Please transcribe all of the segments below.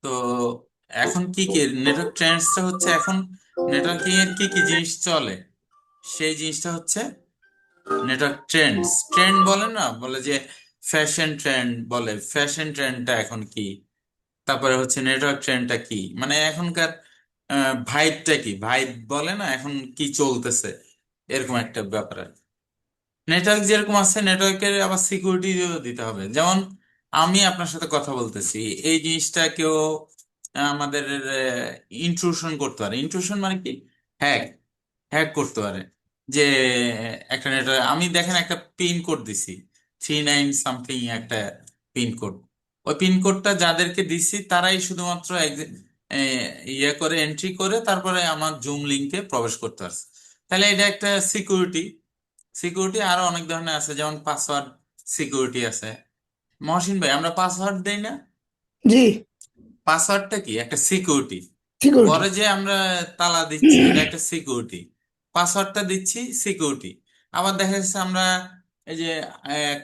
তো এখন কি কি নেটওয়ার্ক ট্রেন্ডসটা হচ্ছে এখন নেটওয়ার্কিং এর কি কি জিনিস চলে, সেই জিনিসটা হচ্ছে নেটওয়ার্ক ট্রেন্ডস। ট্রেন্ড বলে না, বলে যে ফ্যাশন ট্রেন্ড, বলে ফ্যাশন ট্রেন্ডটা এখন কি, তারপরে হচ্ছে নেটওয়ার্ক ট্রেন্ডটা কি, মানে এখনকার ভাইবটা কি, ভাইব বলে না এখন কি চলতেছে, এরকম একটা ব্যাপার। নেটওয়ার্ক যেরকম আছে, নেটওয়ার্কের আবার সিকিউরিটি দিতে হবে। যেমন আমি আপনার সাথে কথা বলতেছি, এই জিনিসটা কেউ আমাদের ইন্ট্রুশন করতে পারে। ইন্ট্রুশন মানে কি, হ্যাক, হ্যাক করতে পারে। যে একটা নেটওয়ার্ক আমি দেখেন একটা পিন কোড দিছি, 39 সামথিং একটা পিন কোড। ওই পিন কোডটা যাদেরকে দিছি তারাই শুধুমাত্র ইয়ে করে এন্ট্রি করে তারপরে আমার জুম লিংকে প্রবেশ করতে পারছে। তাহলে এটা একটা সিকিউরিটি। সিকিউরিটি আরো অনেক ধরনের আছে, যেমন পাসওয়ার্ড সিকিউরিটি আছে। মহসিন ভাই, আমরা পাসওয়ার্ড দেই না? জি। পাসওয়ার্ডটা কি, একটা সিকিউরিটি। সিকিউরিটি। ঘরে যে আমরা তালা দিচ্ছি, এটা একটা সিকিউরিটি। পাসওয়ার্ডটা দিচ্ছি, সিকিউরিটি। আবার দেখা যাচ্ছে আমরা এই যে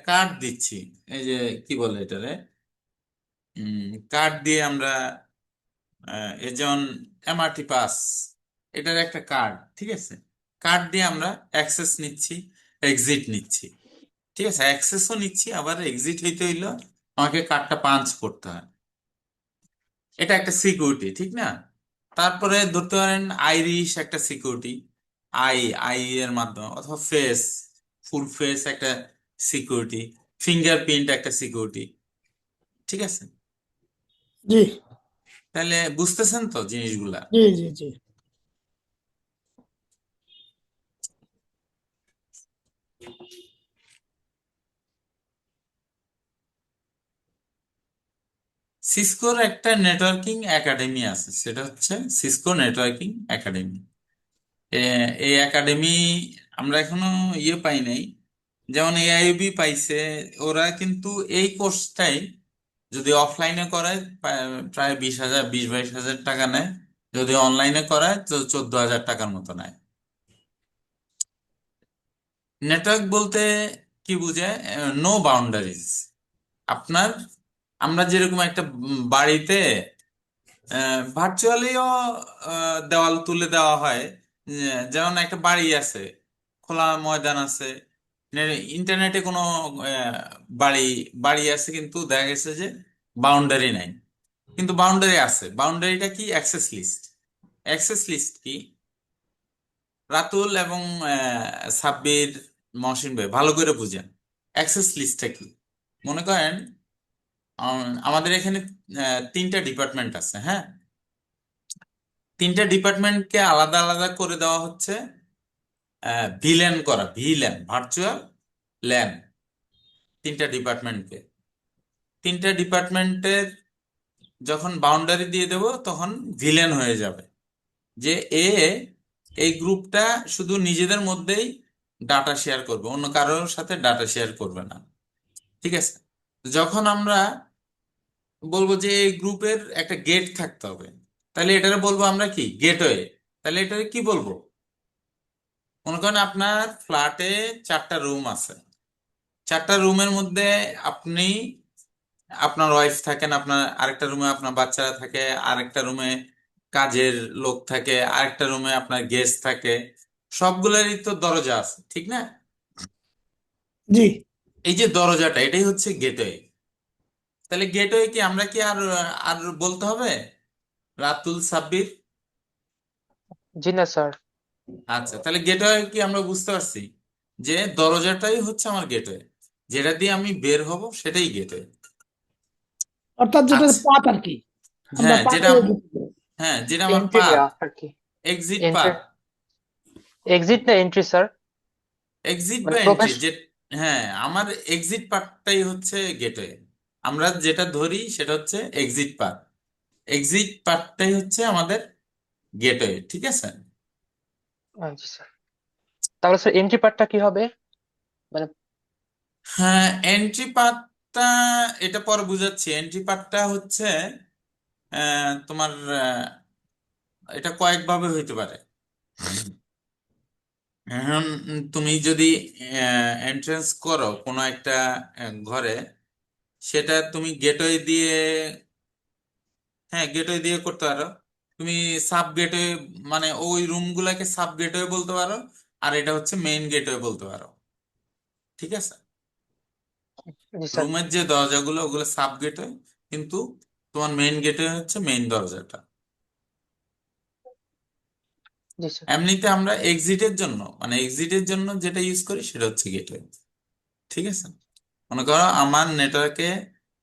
কার্ড দিচ্ছি, এই যে কি বলে এটারে, কার্ড দিয়ে আমরা এই যেমন এমআরটি পাস, এটার একটা কার্ড, ঠিক আছে। কার্ড দিয়ে আমরা অ্যাক্সেস নিচ্ছি, এক্সিট নিচ্ছি। ঠিক আছে, অ্যাক্সেসও নিচ্ছি, আবার এক্সিট হইতে হইলো আমাকে কার্ডটা পাঞ্চ করতে হয়। এটা একটা সিকিউরিটি, ঠিক না? তারপরে ধরতে পারেন আইরিশ একটা সিকিউরিটি। আই আই এর মাধ্যমে, অথবা ফেস, ফুল ফেস একটা সিকিউরিটি। ফিঙ্গারপ্রিন্ট একটা সিকিউরিটি। ঠিক আছে, জি তাহলে বুঝতেছেন তো জিনিসগুলা? জি জি জি। সিসকোর একটা নেটওয়ার্কিং একাডেমি আছে, সেটা হচ্ছে সিসকো নেটওয়ার্কিং একাডেমি। এই একাডেমি আমরা এখনো ইয়ে পাই নাই, যেমন এআইবি পাইছে। ওরা কিন্তু এই কোর্সটাই যদি অফলাইনে করায় প্রায় 20,000, 20-22 হাজার টাকা নেয়। যদি অনলাইনে করায় তো 14,000 টাকার মতো নেয়। নেটওয়ার্ক বলতে কি বোঝায়? No boundaries. আপনার, আমরা যেরকম একটা বাড়িতে ভার্চুয়ালিও দেওয়াল তুলে দেওয়া হয়। যেমন একটা বাড়ি আছে, খোলা ময়দান আছে, ইন্টারনেটে কোনো আহ, বাড়ি বাড়ি আছে, কিন্তু দেখা গেছে যে বাউন্ডারি নাই। কিন্তু বাউন্ডারি আছে, বাউন্ডারিটা কি? Access list. অ্যাক্সেস লিস্ট কি? রাতুল এবং সাব্বির, মহসিন ভাই ভালো করে বুঝেন অ্যাক্সেস লিস্টটা কি। মনে করেন আমাদের এখানে তিনটা ডিপার্টমেন্ট আছে, হ্যাঁ। তিনটা ডিপার্টমেন্টকে আলাদা আলাদা করে দেওয়া হচ্ছে, ভিল্যান করা, ভিল্যান ভার্চুয়াল ল্যান। তিনটা ডিপার্টমেন্টকে, তিনটা ডিপার্টমেন্টের যখন বাউন্ডারি দিয়ে দেব তখন ভিলেন হয়ে যাবে। যে এ এই গ্রুপটা শুধু নিজেদের মধ্যেই ডাটা শেয়ার করবে, অন্য কারোর সাথে ডাটা শেয়ার করবে না। ঠিক আছে, যখন আমরা বলবো যে এই গ্রুপের একটা গেট থাকতে হবে, তাহলে এটারে বলবো আমরা কি, গেটওয়ে। তাহলে এটারে কি বলবো? মনে করেন আপনার ফ্ল্যাটে 4টা রুম আছে। 4টা রুমের মধ্যে আপনি, আপনার ওয়াইফ থাকেন, আপনার আরেকটা রুমে আপনার বাচ্চারা থাকে, আরেকটা রুমে কাজের লোক থাকে, আরেকটা রুমে আপনার গেস্ট থাকে। সবগুলোরই তো দরজা আছে, ঠিক না? জি। এই যে দরজাটা, এটাই হচ্ছে গেটওয়ে। তাহলে গেটওয়ে কি আমরা কি আর আর বলতে হবে রাতুল সাব্বির? জি না স্যার। আচ্ছা, তাহলে গেটওয়ে কি আমরা বুঝতে পারছি যে দরজাটাই হচ্ছে আমার গেটওয়ে, যেটা দিয়ে আমি বের হব সেটাই গেটওয়ে। অর্থাৎ যেটা আচ্ছা, পাথ আর কি, আমরা হ্যাঁ যেটা পাথে হ্যাঁ যেটা আমার এন্ট্রি পাথ, দেওয়া আর কি। Exit entry, path. এক্সিট না এন্ট্রি স্যার? এক্সিট বা মানে এন্ট্রি, প্রবেশ। যে হ্যাঁ আমার এক্সিট পাথটাই হচ্ছে গেটওয়ে। আমরা যেটা ধরি সেটা হচ্ছে এক্সিট পাথ। এক্সিট পাথটাই হচ্ছে আমাদের গেটওয়ে, ঠিক আছে। জি স্যার। তাহলে স্যার এন্ট্রি পার্টটা কি হবে? মানে হ্যাঁ, এন্ট্রি পাথটা এটা পরে বুঝাচ্ছি। এন্ট্রি পাথটা হচ্ছে তোমার এটা কয়েকভাবে হইতে পারে। এখন তুমি যদি এন্ট্রেন্স করো কোনো একটা ঘরে, সেটা তুমি গেটওয়ে দিয়ে হ্যাঁ, গেটওয়ে দিয়ে করতে পারো। তুমি সাব গেটওয়ে, মানে ওই রুম গুলাকে সাব গেটওয়ে বলতে পারো, আর এটা হচ্ছে মেইন গেটওয়ে বলতে পারো। ঠিক আছে? জি স্যার। রুমের যে দরজাগুলো ওগুলো সাব গেটওয়ে, কিন্তু তোমার মেইন গেটওয়ে হচ্ছে মেইন দরজাটা। জি স্যার। এমনিতে আমরা এক্সিটের জন্য, মানে এক্সিটের জন্য যেটা ইউজ করি সেটা হচ্ছে গেটওয়ে। ঠিক আছে? মনে করো আমার নেটওয়ার্কে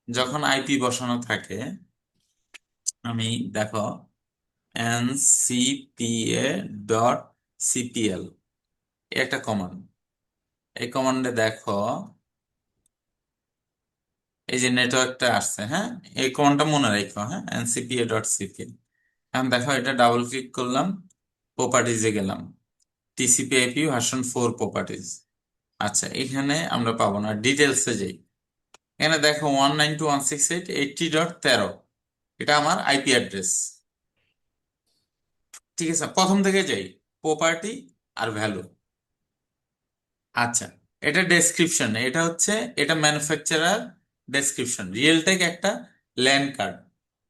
যখন আইপি বসানো থাকে, আমি দেখো ncpa.cpl একটা কমান্ড, এই কমান্ডে দেখো এই যে নেটওয়ার্কটা আসছে, হ্যাঁ, এই কমান্ডটা মনে রাখো, হ্যাঁ, ncpa.cpl। এখন দেখো এটা ডাবল ক্লিক করলাম, প্রপার্টিজে গেলাম, টিসিপি আইপি ভার্সন 4 প্রপার্টিজ। আচ্ছা, এখানে আমরা পাবো না, ডিটেলসে যাই। এখানে দেখো 192.168.80.13, এটা আমার আইপি অ্যাড্রেস। ঠিক আছে, প্রথম থেকে যাই, প্রপার্টি আর ভ্যালু। আচ্ছা, এটা ডেসক্রিপশন, এটা হচ্ছে, এটা ম্যানুফ্যাকচারার ডেসক্রিপশন। রিয়েলটেক একটা ল্যান কার্ড।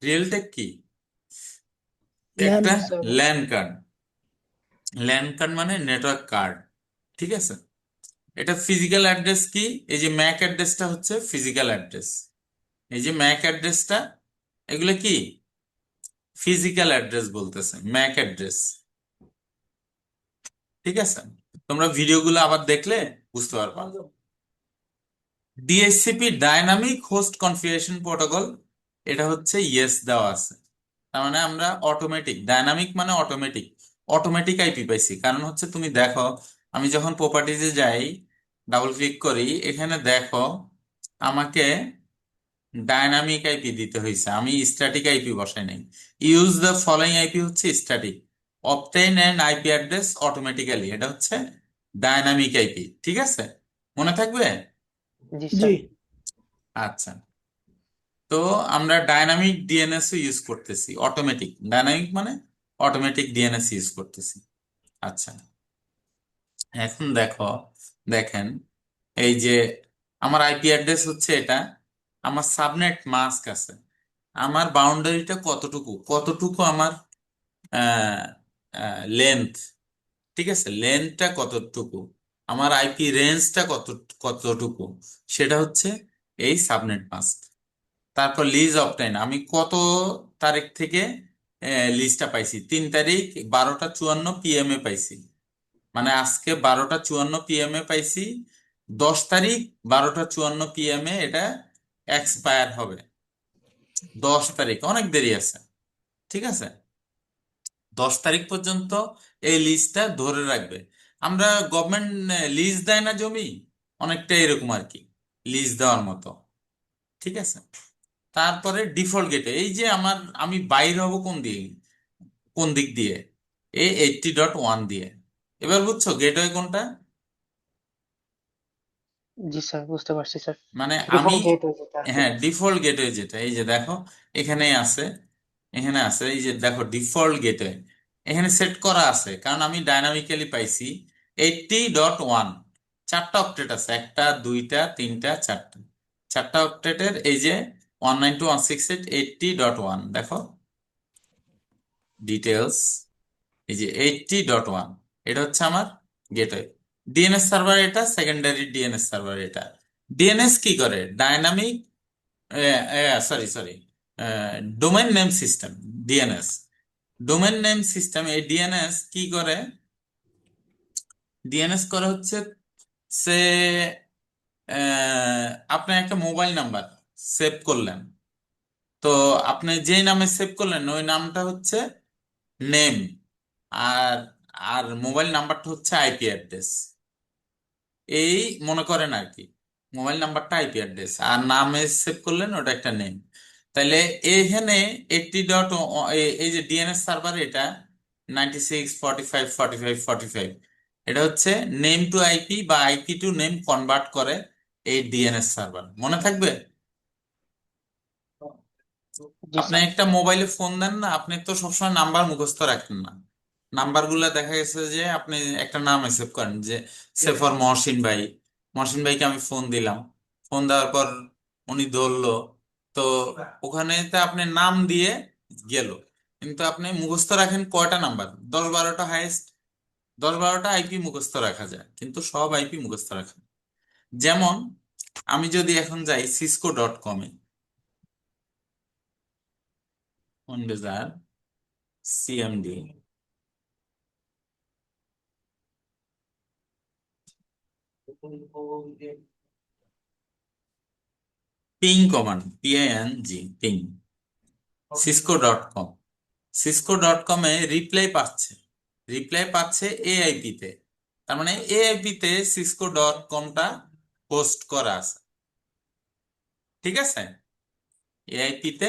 রিয়েলটেক কি? ল্যান একটা card. LAN card. LAN card মানে নেটওয়ার্ক কার্ড। ঠিক আছে? এটা ফিজিক্যাল অ্যাড্রেস কি? এই যে ম্যাক অ্যাড্রেসটা হচ্ছে ফিজিক্যাল অ্যাড্রেস। এই যে ম্যাক অ্যাড্রেসটা, এগুলো কি? ফিজিক্যাল অ্যাড্রেস বলতেছে, ম্যাক অ্যাড্রেস। ঠিক আছে? তোমরা ভিডিওগুলো আবার দেখলে বুঝতে পারবা। DSCP dynamic host configuration protocol, এটা হচ্ছে ইয়েস দেওয়া আছে। তার মানে আমরা অটোমেটিক, ডাইনামিক মানে অটোমেটিক, অটোমেটিক আইপি পাইছি। কারণ হচ্ছে তুমি দেখো, আমি যখন প্রপার্টিজে যাই, ডাবল ক্লিক করি, এখানে দেখো আমাকে ডাইনামিক আইপি দিতে হয়েছে, আমি স্ট্যাটিক আইপি বসাই নাই। ইউজ দ্য ফলোইং আইপি হচ্ছে static, obtain an IP address automatically, এটা হচ্ছে ডাইনামিক আইপি। ঠিক আছে? মনে থাকবে? জি জি। স্যার। আচ্ছা, তো আমরা ডাইনামিক ডিএনএস ইউজ করতেছি, অটোমেটিক, ডাইনামিক মানে অটোমেটিক ডিএনএস ইউজ করতেছি। আচ্ছা, এখন দেখো, দেখেন এই যে আমার আইপি অ্যাড্রেস হচ্ছে এটা, আমার সাবনেট মাস্ক আছে, আমার বাউন্ডারিটা কতটুকু, কতটুকু আমার লেন্থ। ঠিক আছে, লেন্থটা কতটুকু, আমার আইপি রেঞ্জটা কতটুকু, সেটা হচ্ছে এই সাবনেট মাস্ক। তারপর লিজ অবটেইন, আমি কত তারিখ থেকে লিজটা পাইছি, 3 তারিখ 12টা 54 PM পাইছি, মানে আজকে 12টা 54 PM পাইছি, 10 তারিখ 12টা 54 PM এটা এক্সপায়ার হবে। 10 তারিখ অনেক দেরি আছে। ঠিক আছে? 10 তারিখ পর্যন্ত এই লিজটা ধরে রাখবে। আমরা গভর্নমেন্ট লিজ দেয় না জমি, অনেকটা এরকম আর কি, লিজ দেওয়ার মতো। ঠিক আছে? তারপরে ডিফল্ট গেটে, এই যে আমার, আমি বাইর হব কোন দিকে, কোন দিক দিয়ে, এ 80.1 দিয়ে। এবার বুঝছো গেটওয়ে কোনটা? জি স্যার, বুঝতে পারছি স্যার। মানে আমি, ডিফল্ট গেটওয়ে যেটা আর কি। হ্যাঁ, ডিফল্ট গেটওয়ে যেটা, এই যে দেখো এখানে আছে, এখানে আছে, এই যে দেখো ডিফল্ট গেটওয়ে এখানে সেট করা আছে, কারণ আমি ডাইনামিক্যালি পাইছি 80.1। 4টা অক্টেট আছে, একটা দুইটা তিনটা চারটা, 4টা অক্টেটের এই যে 192.168.80.1, দেখো ডিটেলস, এই যে 80.1, এটা হচ্ছে আমার গেটওয়ে। ডিএনএস সার্ভার এটা, সেকেন্ডারি ডিএনএস সার্ভার এটা। ডিএনএস কি করে? Dynamic, sorry sorry, domain name system, DNS, domain name system. এই ডিএনএস কি করে? ডিএনএস করে হচ্ছে, সে আপনি একটা মোবাইল নাম্বার সেভ করলেন, তো আপনি যেই নামে সেভ করলেন ওই নামটা হচ্ছে নেম, আর আর মোবাইল নাম্বারটা হচ্ছে আইপি অ্যাড্রেস। এই মনে করেন আর কি, মোবাইল নাম্বারটা আইপি অ্যাড্রেস, আর নামে সেভ করলেন ওটা একটা নেম। তাইলে এখানে 80. এই যে ডিএনএস সার্ভার এটা 96.45.45.45, এটা হচ্ছে নেম টু আইপি বা আইপি টু নেম কনভার্ট করে এই ডিএনএস সার্ভার। মনে থাকবে? জি আপনি স্যার। একটা মোবাইলে ফোন দেন না, আপনি তো সবসময় নাম্বার মুখস্থ রাখেন না। নাম্বার গুলা দেখা গেছে যে আপনি একটা নাম সেভ করেন, যে সে ফর মহসিন ভাই, মহসিন ভাইকে আমি ফোন দিলাম, ফোন দেওয়ার পর উনি ধরলো, তো ওখানে তো আপনি নাম দিয়ে গেল। কিন্তু আপনি মুখস্থ রাখেন কয়টা নাম্বার, 10-12টা হাইয়েস্ট, 10-12টা আইপি মুখস্থ রাখা যায়, কিন্তু সব আইপি মুখস্থ রাখা যায়। যেমন আমি যদি এখন যাই cisco.com-এ, উইন্ডোজ আর CMD, ping command, PING, ping, cisco.com, cisco.com-এ reply পাচ্ছে এআইপি তে। তার মানে এআইপি তে cisco.com-টা হোস্ট করা আছে, ঠিক আছে? এআইপি তে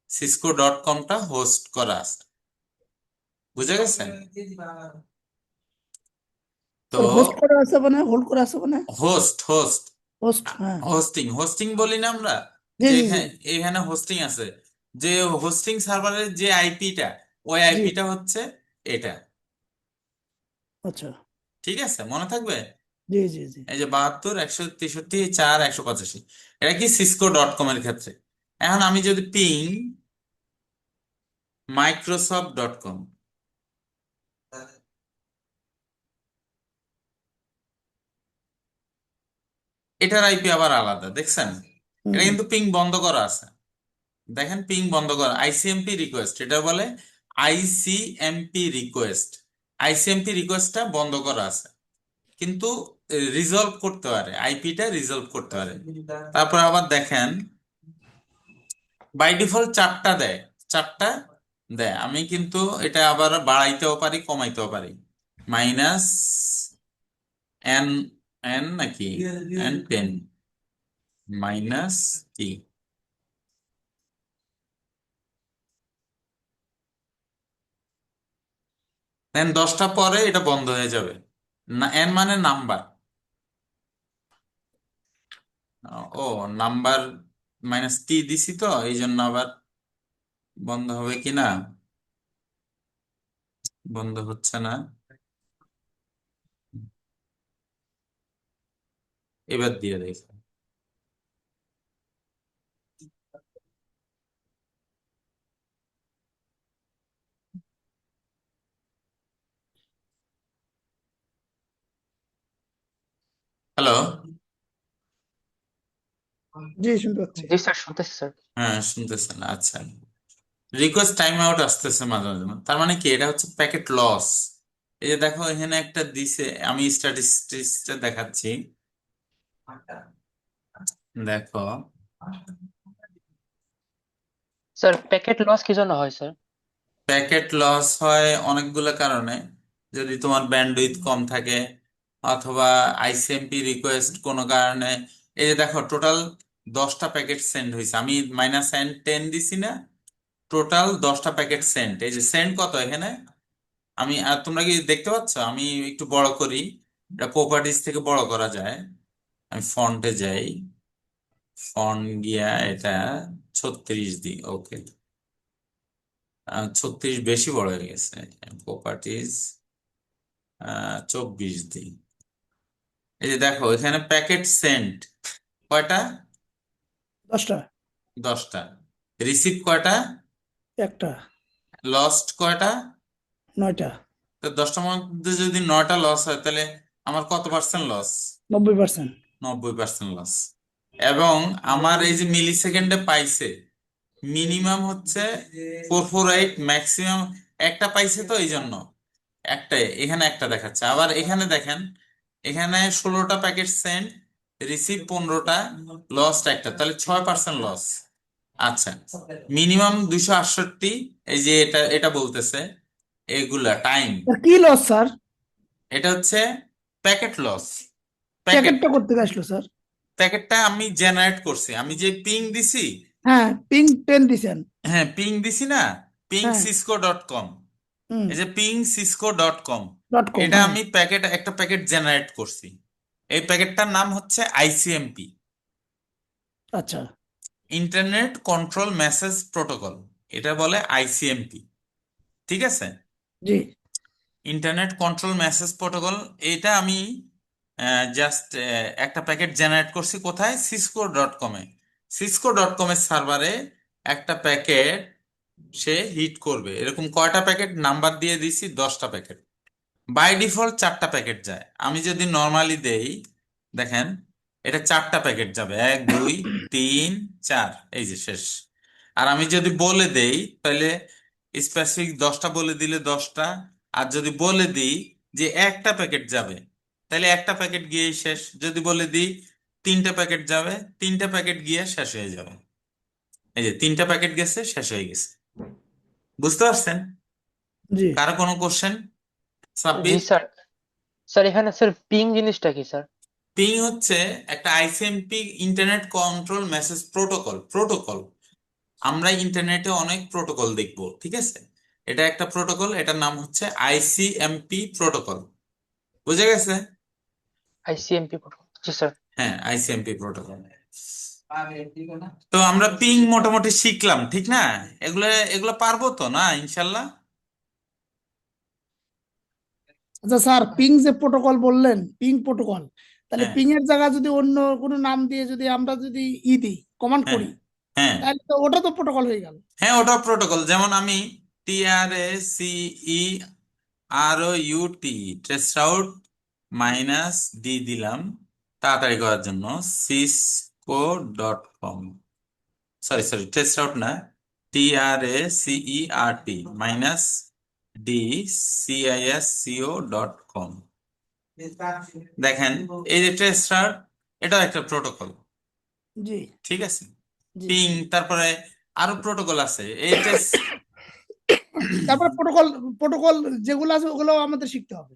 cisco.com-টা হোস্ট করা আছে, বুঝে গেছে? তো স্যার হোস্ট করা আছে মানে হোল্ড করা আছে মানে হোস্ট হোস্ট হোস্ট, হ্যাঁ। হোস্টিং বলি না আমরা, জি যে জি জি এখানে এখানে হোস্টিং আছে, যে হোস্টিং সার্ভারের যে আইপিটা, ওই জি। আইপিটা হচ্ছে এটা, আচ্ছা। ঠিক আছে? মনে থাকবে, জি জি জি। এই যে 72 163 4 185, এটা কি cisco.com এর ক্ষেত্রে। এখন আমি যদি পিং microsoft.com, এটার আইপি আবার আলাদা, দেখছেন? এটা হুম। কিন্তু পিং বন্ধ করা আছে, দেখেন পিং বন্ধ করা, আইসিএমপি রিকোয়েস্ট এটা বলে, আইসিএমপি রিকোয়েস্টটা বন্ধ করা আছে, কিন্তু রিজলভ করতে পারে, আইপিটা রিজলভ করতে পারে। তারপর আবার দেখেন বাই ডিফল্ট 4টা দেয়, 4টা দেয়, আমি কিন্তু এটা আবার বাড়াইতেও পারি কমাইতেও পারি, মাইনাস এন, এন নাকি N10, মাইনাস কি, দেন 10টা পরে এটা বন্ধ হয়ে যাবে, না এন মানে নাম্বার, ও নাম্বার -T দিছি, তো এই জন্য আবার বন্ধ হবে কি না, বন্ধ হচ্ছে না, এবার দিয়ে দেখো। হ্যালো, জি শুনতে পাচ্ছি। জি স্যার, শুনতেছি স্যার। হ্যাঁ শুনতেছেন, আচ্ছা। রিকোয়েস্ট টাইম আউট আসতেছে মাঝে মাঝে, তার মানে কি, এটা হচ্ছে প্যাকেট লস। এই যে দেখো এখানে একটা দিছে, আমি স্ট্যাটিস্টিক্সটা দেখাচ্ছি, দেখো স্যার প্যাকেট লস কি জন্য হয় স্যার? প্যাকেট লস হয় অনেকগুলো কারণে, যদি তোমার ব্যান্ডউইথ কম থাকে, অথবা আইসিএমপি রিকোয়েস্ট কোনো কারণে, এই যে দেখো টোটাল 10টা প্যাকেট সেন্ড হয়েছে, আমি -10 দিছি না, টোটাল 10টা প্যাকেট সেন্ড, এই যে সেন্ড কত এখানে, আমি আর তোমরা কি দেখতে পাচ্ছ, আমি একটু বড় করি, এটা প্রপার্টিজ থেকে বড় করা যায়, আমি ফন্টে যাই, ফন্ট গিয়া এটা 36 দিই, ওকে, 36 বেশি বড় হয়ে গেছে, প্রপার্টিজ 24 দিই, এই যে দেখো এখানে প্যাকেট সেন্ট কয়টা, 10টা। 10টা, রিসিভ কয়টা, একটা। লস্ট কয়টা, 9টা। তো 10টার মধ্যে যদি 9টা লস হয়, তাহলে আমার কত পার্সেন্ট লস, 90%। 90% লস। এবং আমার এই যে মিলি সেকেন্ডে পাইছে, মিনিমাম হচ্ছে 448, ম্যাক্সিমাম একটা পাইছে, তো এই জন্য একটাই, এখানে একটা দেখাচ্ছে, আবার এখানে দেখেন, এখানে 16টা প্যাকেট সেন্ড, রিসিভ 15টা, লস্ট একটা, তাহলে 6% লস। আচ্ছা, মিনিমাম 268, এই যে এটা এটা বলতেছে, এগুলা টাইম, স্যার কি লস স্যার? এটা হচ্ছে প্যাকেট লস, প্যাকেট, প্যাকেটটা করতে আসলো স্যার? প্যাকেটটা আমি জেনারেট করছি, আমি যে পিং দিছি, হ্যাঁ, পিং 10 দিছেন। হ্যাঁ পিং দিছি না, পিং হ্যাঁ। cisco.com, হুম। এই যে পিং cisco.com, .com, এটা হ্যাঁ। আমি একটা প্যাকেট জেনারেট করছি, এই প্যাকেটটার নাম হচ্ছে আইসিএমপি, আচ্ছা। ইন্টারনেট কন্ট্রোল মেসেজ প্রোটোকল, এটা বলে আইসিএমপি, ঠিক আছে? জি। ইন্টারনেট কন্ট্রোল মেসেজ প্রোটোকল, এটা আমি জাস্ট একটা প্যাকেট জেনারেট করছি কোথায়, cisco.com-এ, cisco.com এর সার্ভারে একটা প্যাকেট সে হিট করবে। এরকম কয়টা প্যাকেট নাম্বার দিয়ে দিছি, 10টা প্যাকেট। বাই ডিফল্ট 4টা প্যাকেট যায়। আমি যদি নর্মালি দেই, দেখেন এটা 4টা প্যাকেট যাবে, 1 2 3 4, এই যে শেষ। আর আমি যদি বলে দেই তাহলে স্পেসিফিক 10টা বলে দিলে 10টা। আর যদি বলে দিই যে একটা প্যাকেট যাবে, তাহলে একটা প্যাকেট গিয়েই শেষ। যদি বলে দিই 3টে প্যাকেট যাবে, 3টে প্যাকেট গিয়ে শেষ হয়ে যাবে। এই যে 3টা প্যাকেট গেছে, শেষ হয়ে গেছে। বুঝতে পারছেন? জি। কারো কোনো কোশ্চেন? জি সাব্বির? স্যার। স্যার এখানে স্যার পিং জিনিসটা কি স্যার? পিং হচ্ছে একটা ICMP, internet control message protocol. আমরা ইন্টারনেটে অনেক প্রোটোকল দেখব, ঠিক আছে? এটা একটা প্রোটোকল, এটার নাম হচ্ছে আইসিএমপি প্রোটোকল। বুঝে গেছে? আইসিএমপি প্রোটোকল, জি স্যার। হ্যাঁ, আইসিএমপি প্রোটোকল। তো আমরা পিং মোটামুটি শিখলাম, ঠিক না? এগুলা এগুলা পারবো তো না ইনশাল্লাহ? আচ্ছা স্যার, পিং যে প্রোটোকল বললেন, পিং প্রোটোকল, তাহলে হ্যাঁ, পিং এর জায়গা যদি অন্য কোনো নাম দিয়ে যদি আমরা যদি দিই, কমান্ড হ্যাঁ, করি, হ্যাঁ, তাহলে তো ওটা তো প্রোটোকল হয়ে গেল। হ্যাঁ, ওটা প্রোটোকল। যেমন আমি TRACEROUT, ট্রেস রাউট -D দিলাম তাড়াতাড়ি করার জন্য, cisco.com, sorry sorry, trace route না, TRACERT -D CISCO.com। দেখেন, এই যে ট্রেস রাউট, এটাও একটা প্রোটোকল, জি। ঠিক আছে? জি। পিং, তারপরে আরো প্রোটোকল আছে এই ট্রেস। তারপরে প্রোটোকল, প্রোটোকল যেগুলো আছে ওগুলো আমাদের শিখতে হবে।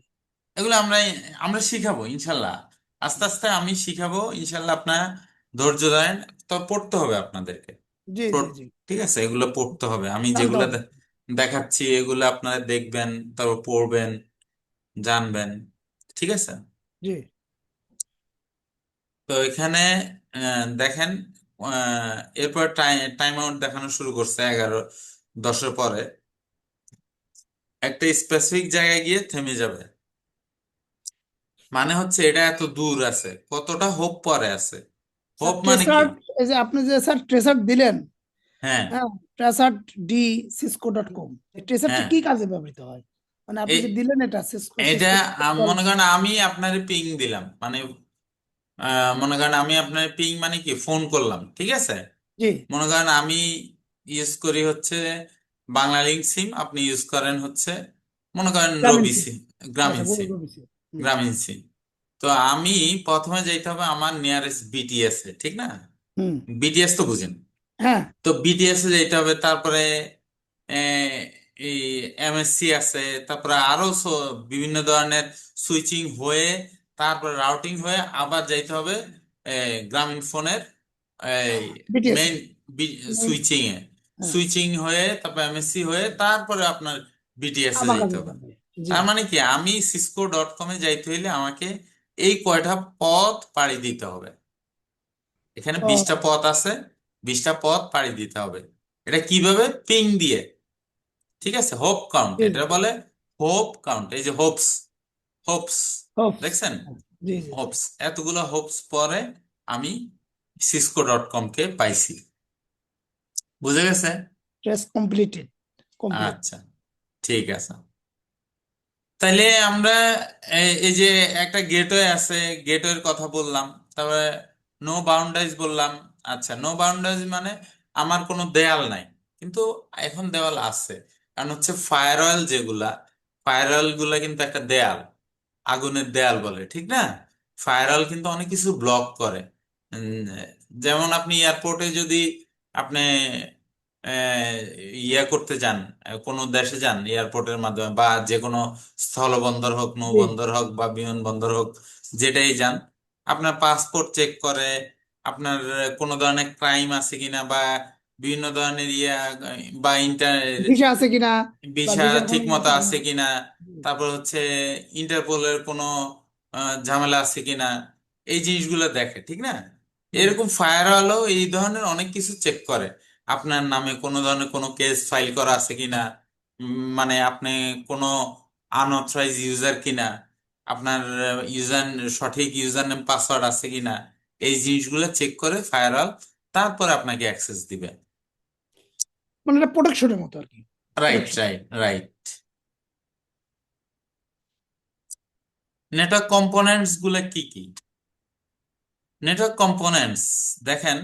এগুলো আমরা আমরা শিখাবো ইনশাল্লাহ। আস্তে আস্তে আমি শিখাবো ইনশাল্লাহ। আপনার ধৈর্য ধরেন। তো পড়তে হবে আপনাদেরকে। জি, জি, পড়- জি, ঠিক আছে, এগুলো পড়তে হবে। আমি জানতে যেগুলো হবে। দেখাচ্ছি এগুলো আপনারা দেখবেন, তারপর পড়বেন, জানবেন, ঠিক আছে? জি। তো এখানে দেখেন, এরপর টাইম আউট দেখানো শুরু করছে 11 10-এর পরে। একটা স্পেসিফিক জায়গায় গিয়ে থেমে যাবে। মানে হচ্ছে এটা এত দূর আছে, কতটা হোপ পরে আছে। স্যার হোপ মানে কি? ট্রেসার্ট, এই যে আপনি যে স্যার ট্রেসার্ট দিলেন, হ্যাঁ, হ্যাঁ, ট্রেসার্ট ডি সিসকো.com, এই ট্রেসারটি হ্যাঁ, কি কাজে ব্যবহৃত হয়? মানে আপনি যে এ- দিলেন এটা সিসকো, এটা সিসকো মনে করেন আমি আপনার পিং দিলাম, মানে মনে করেন আমি আপনার পিং মানে কি, ফোন করলাম, ঠিক আছে? জি, মনে করেন আমি ইউজ করি হচ্ছে বাংলা লিংক সিম, আপনি ইউজ করেন হচ্ছে মনে করেন গ্রামীণ রবি সিম। সিম, আচ্ছা, গ্রামীণ বলুন সিম, রবি সিম। হুম, গ্রামীণ সিম। তো আমি প্রথমে যাইতে হবে আমার নিয়ারেস্ট বিটিএস এ, ঠিক না? হুম, বিটিএস তো বুঝেন। হ্যাঁ, তো বিটিএস এ যেতে হবে, তারপরে আহ, এই এমএসসি আছে, তারপরে আরো বিভিন্ন ধরনের সুইচিং হয়ে, তারপরে রাউটিং হয়ে আবার যাইতে হবে গ্রামীণ ফোনের বিটিএস মেইন এ মেইন। সুইচিং এ। হ্যাঁ, সুইচিং হয়ে তারপর এমএসসি হয়ে তারপরে আপনার বিটিএস এ আমার যাইতে কাছে হবে। যাবে। জি। তার মানে কি, আমি cisco.com এ যাইতে হইলে আমাকে এই কয়টা পথ পাড়ি দিতে হবে। এখানে 20টা ও, পথ আছে, 20টা পথ পাড়ি দিতে হবে। এটা কিভাবে? পিং দিয়ে, ঠিক আছে? হোপ কাউন্ট, জি, এটা বলে হোপ কাউন্ট। এই যে হোপস, হোপস, হোপস। দেখছেন? জি, জি। হোপস, এতগুলো হোপস পরে আমি cisco.com কে পাইছি। বুঝে গেছে? Trace completed, complete. আচ্ছা, ঠিক আছে। তাইলে আমরা এই যে একটা গেটওয়ে আছে, গেটওয়ের কথা বললাম, তারপরে নো বাউন্ডারিজ বললাম। আচ্ছা, নো বাউন্ডারিজ মানে আমার কোনো দেয়াল নাই, কিন্তু এখন দেওয়াল আছে। কারণ হচ্ছে ফায়ারওয়াল যেগুলা, ফায়ারওয়াল গুলা কিন্তু একটা দেয়াল, আগুনের দেয়াল বলে, ঠিক না? ফায়ারওয়াল কিন্তু অনেক কিছু ব্লক করে। উম, যেমন আপনি এয়ারপোর্টে যদি আপনি আহ, ইয়া করতে যান, কোনো দেশে যান এয়ারপোর্টের মাধ্যমে, বা যে কোনো স্থলবন্দর হোক, জি। নৌবন্দর হোক বা বিমানবন্দর হোক, যেটাই যান, আপনার পাসপোর্ট চেক করে, আপনার কোনো ধরনের ক্রাইম আছে কিনা, বা বিভিন্ন ধরনের ইয়া, বা ভিসা আছে কিনা, বা ভিসা ভিসার ঠিক কোনো মতো ইস্যু আছে আছে কিনা। কিনা, তারপর হচ্ছে ইন্টারপোলের কোনো ঝামেলা আছে কিনা, এই জিনিসগুলো দেখে, ঠিক না? জি, এরকম ফায়ারওয়ালও এই ধরনের অনেক কিছু চেক করে। আপনার নামে কোনো ধরনের কোনো কেস ফাইল করা আছে কিনা, মানে আপনি কোনো আনঅথরাইজ ইউজার কিনা, আপনার ইউজার সঠিক ইউজার নেম পাসওয়ার্ড আছে কিনা, এই জিনিসগুলো চেক করে ফায়ারওয়াল, তারপরে আপনাকে অ্যাক্সেস দিবে। মানে এটা প্রোটেকশনের মতো আর কি, right protection. Right right. Network components গুলা কি কি? নেটওয়ার্ক কম্পোনেন্টস দেখেন,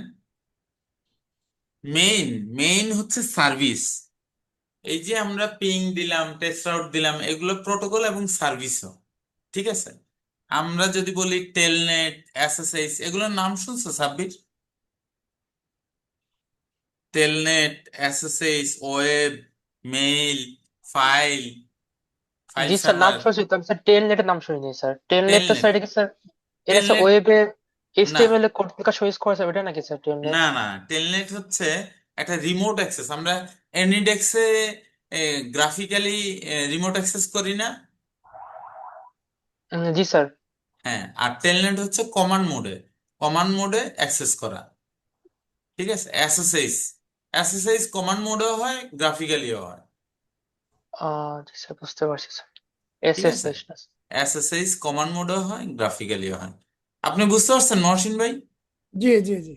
মেইন মেইন হচ্ছে সার্ভিস। এই যে আমরা পিং দিলাম, টেস্ট রাউট দিলাম, এগুলো প্রোটোকল এবং সার্ভিসও, ঠিক আছে। আমরা যদি বলি টেলনেট, এসএসএইচ, এগুলোর নাম শুনছো Sabbir? Telnet, SSH, web, mail, file, file জি স্যার, নাম সার্ভার। শুনছি, তবে স্যার টেলনেটের নাম শুনিনি স্যার। টেলনেটটা টেলনেট স্যার এটা কি স্যার, এটা স্যার টেলনেট ওয়েবে না এইচটিএমএল এ কোড লেখা সহজ করে স্যার, ওটা নাকি স্যার টেলনেট? না না, টেলনেট হচ্ছে একটা রিমোট অ্যাক্সেস। আমরা এনিডেক্সে গ্রাফিক্যালি রিমোট অ্যাক্সেস করি না? জি স্যার। হ্যাঁ, আর টেলনেট হচ্ছে কমান্ড মোডে অ্যাক্সেস করা, ঠিক আছে। এসএসএইচ, এসএসএইচ কমান্ড মোডেও হয়, গ্রাফিক্যালিও হয়, জি স্যার, বুঝতে পারছি স্যার। ঠিক আছে। এসএসএস না? এসএসএইচ কমান্ড মোডেও হয়, গ্রাফিক্যালিও হয়। আপনি বুঝতে পারছেন মহসিন ভাই? জি জি জি।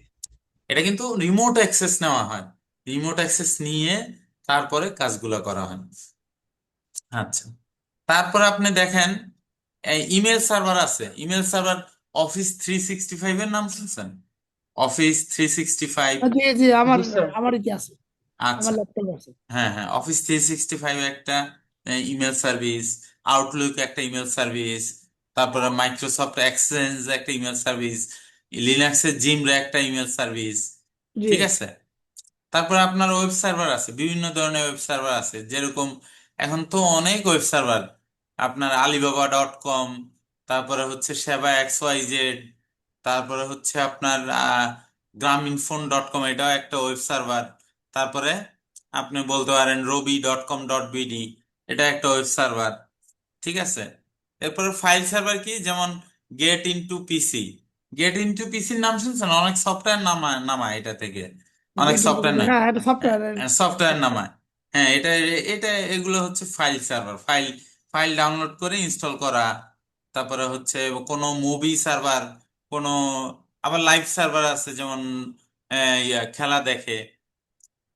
এটা কিন্তু রিমোট অ্যাক্সেস নেওয়া হয়, রিমোট অ্যাক্সেস নিয়ে তারপরে কাজগুলো করা হয়। আচ্ছা, তারপরে আপনি দেখেন ইমেল সার্ভার আছে, ইমেল সার্ভার। অফিস 365 এর নাম শুনছেন? অফিস 365। জি জি, জি স্যার। আমার কি আছে, আচ্ছা, আমার ল্যাপটপে আছে। হ্যাঁ হ্যাঁ, অফিস 365 একটা ইমেল সার্ভিস, আউটলুক একটা ইমেল সার্ভিস, তারপরে মাইক্রোসফট এক্সচেঞ্জ একটা ইমেল সার্ভিস, লিনাক্সের জিমরা একটা ইমেল সার্ভিস, জি। ঠিক আছে। তারপরে আপনার ওয়েব সার্ভার আছে, বিভিন্ন ধরনের ওয়েব সার্ভার আছে, যেরকম এখন তো অনেক ওয়েব সার্ভার, আপনার alibaba.com, তারপরে হচ্ছে সেবা XYZ, তারপরে হচ্ছে আপনার গ্রামীণফোন.com, এটাও একটা ওয়েব সার্ভার। তারপরে আপনি বলতে পারেন robi.com.bd, এটা একটা ওয়েব সার্ভার, ঠিক আছে। এরপরে ফাইল সার্ভার কি, যেমন গেট ইনটু পিসির নাম শুনছেন? অনেক সফটওয়্যার নামায় নামায় এটা থেকে, অনেক সফটওয়্যার নয়, হ্যাঁ, এটা সফটওয়্যার। সফটওয়্যার নামায়। হ্যাঁ, এটা এটা এগুলো হচ্ছে file server. File file download করে ইনস্টল করা। তারপরে হচ্ছে কোনো মুভি সার্ভার, কোনো আবার লাইভ সার্ভার আছে, যেমন খেলা দেখে।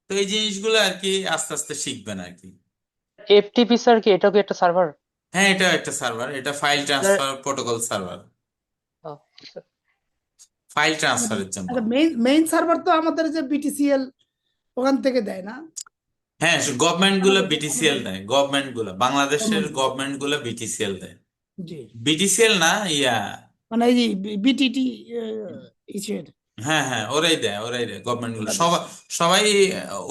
তো এই জিনিসগুলো আর কি আস্তে আস্তে শিখবেন আর কি। এফটিপি স্যার কি, এটাও কি একটা সার্ভার? হ্যাঁ, এটাও একটা সার্ভার, এটা file sir transfer protocol server, sir, file ট্রান্সফারের জন্য। আচ্ছা, মেইন মেইন সার্ভার তো আমাদের যে বিটিসিএল ওখান থেকে দেয় না? হ্যাঁ, গভর্নমেন্ট গুলো আমাদের বিটিসিএল আমাদের দেয়, গভর্নমেন্ট গুলো, বাংলাদেশের গভর্নমেন্ট। গভর্নমেন্ট গুলো বিটিসিএল দেয়। জি, বিটিসিএল না, ইয়া, মানে এই যে বিটিটি ইসের হ্যাঁ হ্যাঁ, ওরাই দেয় গভর্নমেন্ট গুলো, ওরা সবাই দিচ্ছে। সবাই।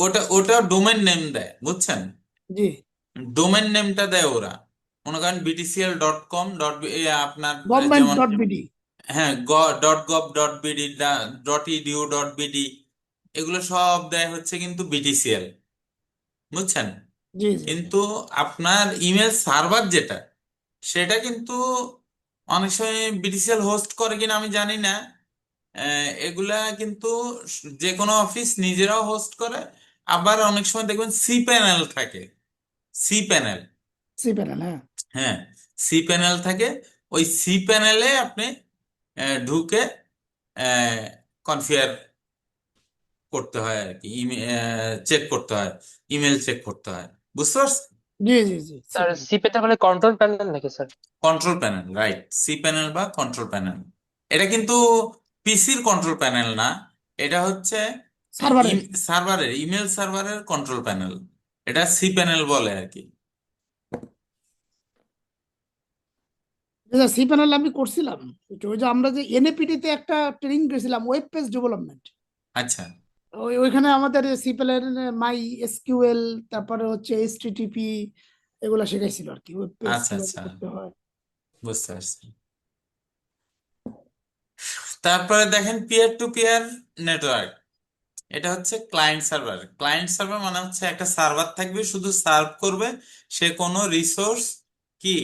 ওটা ওটা ডোমেন নেম দেয়, বুঝছেন? জি, ডোমেন নেমটা দেয় ওরা। মনে করেন btcl.com আপনার গভর্নমেন্ট যেমন, ডট বিডি। হ্যাঁ, .gov.bd, .edu.bd, এগুলো সব দেয় হচ্ছে কিন্তু বিটিসিএল, বুঝছেন। জি জি জি। কিন্তু আপনার ইমেল সার্ভার যেটা, সেটা কিন্তু অনেক সময় বিটিসিএল হোস্ট করে কিনা আমি জানি না। এগুলা কিন্তু যে কোনো অফিস নিজেরাও হোস্ট করে। আবার অনেক সময় দেখবেন সি প্যানেল থাকে, সি প্যানেল, সি প্যানেল, হ্যাঁ। হ্যাঁ, সি প্যানেল থাকে। ওই সি প্যানেলে আপনি ঢুকে কনফিগার করতে হয় আর কি, চেক করতে হয়, ইমেল চেক করতে হয়, বুঝতে পারছেন? জি জি জি, সি স্যার প্যানেল। সিপে তাহলে কন্ট্রোল প্যানেল নাকি sir? Control panel, right, C panel বা কন্ট্রোল প্যানেল। এটা কিন্তু পিসির কন্ট্রোল প্যানেল না, এটা হচ্ছে সার্ভারের। সার্ভারের, ইমেল সার্ভারের কন্ট্রোল প্যানেল, এটা সি প্যানেল বলে আর কি। সি প্যানেল আমি করছিলাম। ওই যে আমরা যে এনএপিটি তে একটা ট্রেনিং করেছিলাম, ওয়েব পেজ ডেভেলপমেন্ট। আচ্ছা ওইখানে আমাদের সি প্যানেল, মাই এসকিউএল, তারপরে হচ্ছে এইচটিটিপি, এগুলো শেখাইছিল আর কি, ওয়েব পেজ আচ্ছা কিভাবে আচ্ছা, করতে হয়। বুঝতে পারছি। তারপরে দেখেন পিয়ার টু পিয়ার নেটওয়ার্ক, এটা হচ্ছে ক্লায়েন্ট সার্ভার। ক্লায়েন্ট সার্ভার মানে হচ্ছে একটা সার্ভার থাকবে, শুধু সার্ভ করবে, সে কোনো রিসোর্স কি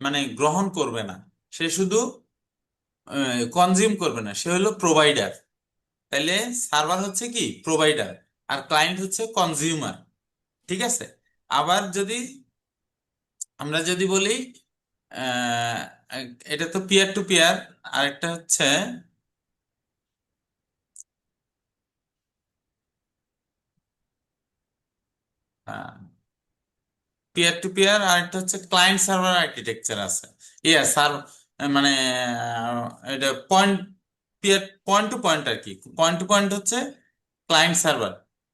মানে গ্রহণ করবে না, সে শুধু কনজিউম করবে না, সে হলো প্রোভাইডার। তাইলে সার্ভার হচ্ছে কি প্রোভাইডার, আর ক্লায়েন্ট হচ্ছে কনজিউমার, ঠিক আছে। আবার যদি আমরা যদি বলি আহ, এটা তো পিয়ার টু পিয়ার, আরেকটা হচ্ছে পিয়ার টু পিয়ার, আর একটা হচ্ছে ক্লায়েন্ট সার্ভার আর্কিটেকচার আছে। স্যার, মানে এটা point, peer point to point আর কি। পয়েন্ট টু পয়েন্ট হচ্ছে ক্লায়েন্ট সার্ভার।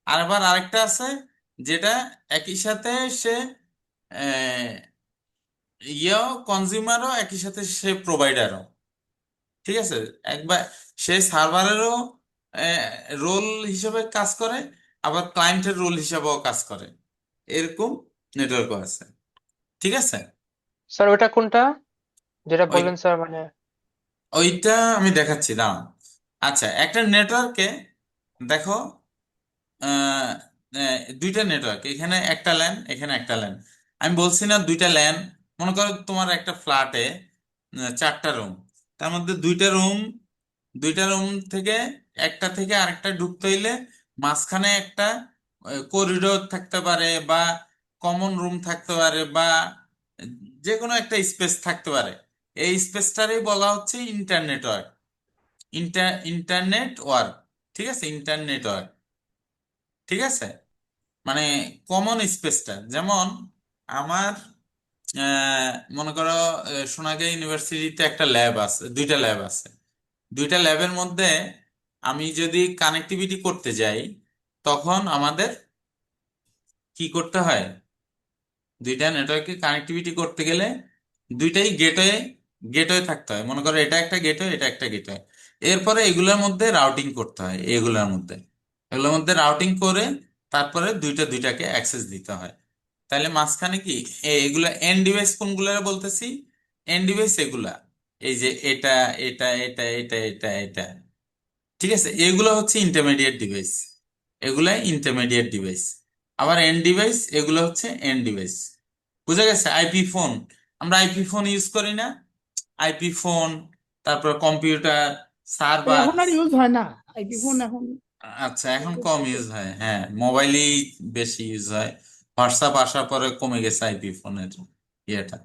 আর আবার আরেকটা আছে যেটা একই সাথে সে আহ, কনজিউমারও, একই সাথে সে প্রোভাইডারও। ঠিক আছে, একবার সে সার্ভারেরও রোল হিসেবে কাজ করে, আবার ক্লায়েন্টের রোল হিসেবেও কাজ করে। এরকম নেটওয়ার্কও আছে। ঠিক আছে। স্যার ওটা কোনটা যেটা ওই বললেন স্যার মানে? ওইটা আমি দেখাচ্ছি, দাঁড়ান। আচ্ছা, একটা নেটওয়ার্কে দেখো, আহ, দুইটা নেটওয়ার্ক, এখানে একটা ল্যান, এখানে একটা ল্যান। আমি বলছি না দুইটা ল্যান। মনে করো তোমার একটা ফ্ল্যাটে 4টা রুম, তার মধ্যে দুইটা রুম থেকে একটা থেকে আরেকটা ঢুকতে হইলে মাঝখানে একটা করিডোর থাকতে পারে, বা কমন রুম থাকতে পারে, বা যে কোনো একটা স্পেস থাকতে পারে। এই স্পেসটারই বলা হচ্ছে ইন্টারনেটওয়ার্ক। Internet work. ঠিক আছে, ইন্টারনেটওয়ার্ক। ঠিক আছে, মানে কমন স্পেসটা যেমন আমার, মনে করো সোনাগাঁও ইউনিভার্সিটিতে একটা ল্যাব আছে, দুইটা ল্যাব আছে। দুইটা ল্যাবের মধ্যে আমি যদি কানেক্টিভিটি করতে যাই, তখন আমাদের কি করতে হয়? দুইটা নেটওয়ার্কে কানেক্টিভিটি করতে গেলে দুইটাই গেটওয়ে, গেটওয়ে থাকতে হয়। মনে করো এটা একটা গেটওয়ে, এটা একটা গেটওয়ে। এরপরে এগুলোর মধ্যে রাউটিং করতে হয়, এগুলোর মধ্যে রাউটিং করে তারপরে দুইটাকে অ্যাক্সেস দিতে হয়। তাহলে মাঝখানে কি এগুলা এন্ড ডিভাইস কোনগুলা বলতেছি? এন্ড ডিভাইস এগুলা, এই যে এটা, এটা। ঠিক আছে, এগুলো হচ্ছে ইন্টারমিডিয়েট ডিভাইস। এগুলা ইন্টারমিডিয়েট ডিভাইস। আবার এন্ড ডিভাইস এগুলো হচ্ছে এন্ড ডিভাইস। বুঝা গেছে? আইপি ফোন, আমরা আইপি ফোন ইউজ করি না? আইপি ফোন, তারপর কম্পিউটার, সার্ভার। এখন আর ইউজ হয় না আইপি ফোন এখন। আচ্ছা, এখন কম ইউজ হয়, হ্যাঁ, মোবাইলেই বেশি ইউজ হয়। হোয়াটসঅ্যাপ আসার পরে কমে গেছে আইপি ফোনের ইয়েটা।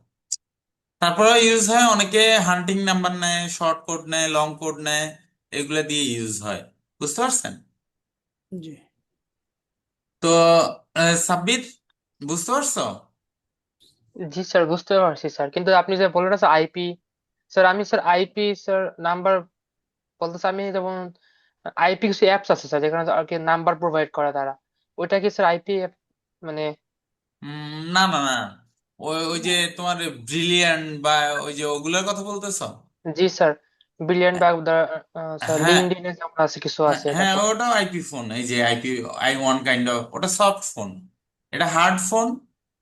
তারপরে ইউজ হয় অনেকে, হান্টিং নাম্বার নেয়, শর্ট কোড নেয়, লং কোড নেয়, এগুলা দিয়ে ইউজ হয়। বুঝতে পারছেন? জি। তো সাব্বির, বুঝতে পারছো? জি স্যার, বুঝতে পারছি স্যার, কিন্তু আপনি যে বললেন স্যার আইপি, স্যার আমি স্যার আইপি স্যার নাম্বার বলতেছে, আমি যেমন আইপি কিছু অ্যাপস আছে স্যার যেখানে আর কি নাম্বার প্রোভাইড করে তারা, ওইটা কি স্যার আইপি না, না, না। ওই ওই যে তোমার ব্রিলিয়ান্ট বা ওই যে ওগুলোর কথা বলতেছো? জি স্যার, বিলিয়ন বা স্যার হ্যাঁ, লিঙ্কডইনে যেমন আছে কিছু হ্যাঁ, আছে হ্যাঁ, তারপর। ওটাও আইপি ফোন। এই যে আইপি, I1 কাইন্ড অফ, ওটা সফট ফোন। এটা হার্ড ফোন,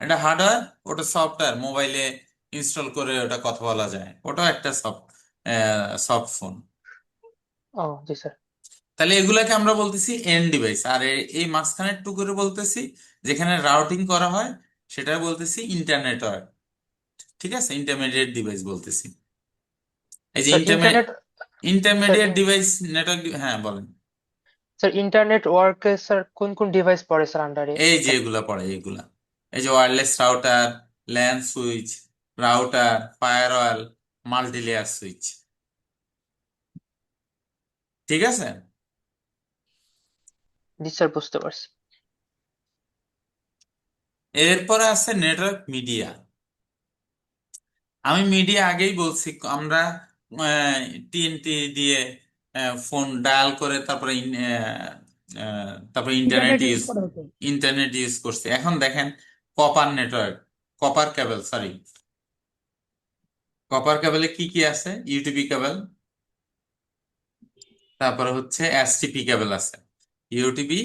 এটা হার্ডওয়্যার, ওটা সফটওয়্যার। মোবাইলে ইনস্টল করে ওটা কথা বলা যায়, ওটাও একটা সফট ফোন। ও জি স্যার। তাহলে এগুলাকে আমরা বলতেছি এন্ড ডিভাইস। আর এই মাঝখানের টুকুরে বলতেছি যেখানে রাউটিং করা হয়, সেটা বলতেছি ইন্টারনেটওয়ার্ক। ঠিক আছে, ইন্টারমিডিয়েট ডিভাইস বলতেছি। এই যে sir internet, sir intermediate device network. হ্যাঁ, বলেন। স্যার ইন্টারনেট ওয়ার্কে স্যার কোন কোন ডিভাইস পড়ে স্যার আন্ডারে? এই যে এগুলা পড়ে, এগুলা এই যে wireless router, LAN switch, router, firewall, multi layer switch. ঠিক আছে। জি স্যার, বুঝতে পারছি। এরপরে আছে নেটওয়ার্ক মিডিয়া। আমি মিডিয়া আগেই বলছি, আমরা টিএনটি দিয়ে ফোন ডায়াল করে তারপরে ইন্টারনেট ইউজ করা হতো। ইন্টারনেট ইউজ করছি। এখন দেখেন, কপার নেটওয়ার্ক, কপার কেবল, সরি, কপার কেবলে কি কি আছে? ইউটিপি কেবল, তারপরে হচ্ছে এসটিপি কেবল আছে। ইউটিপি,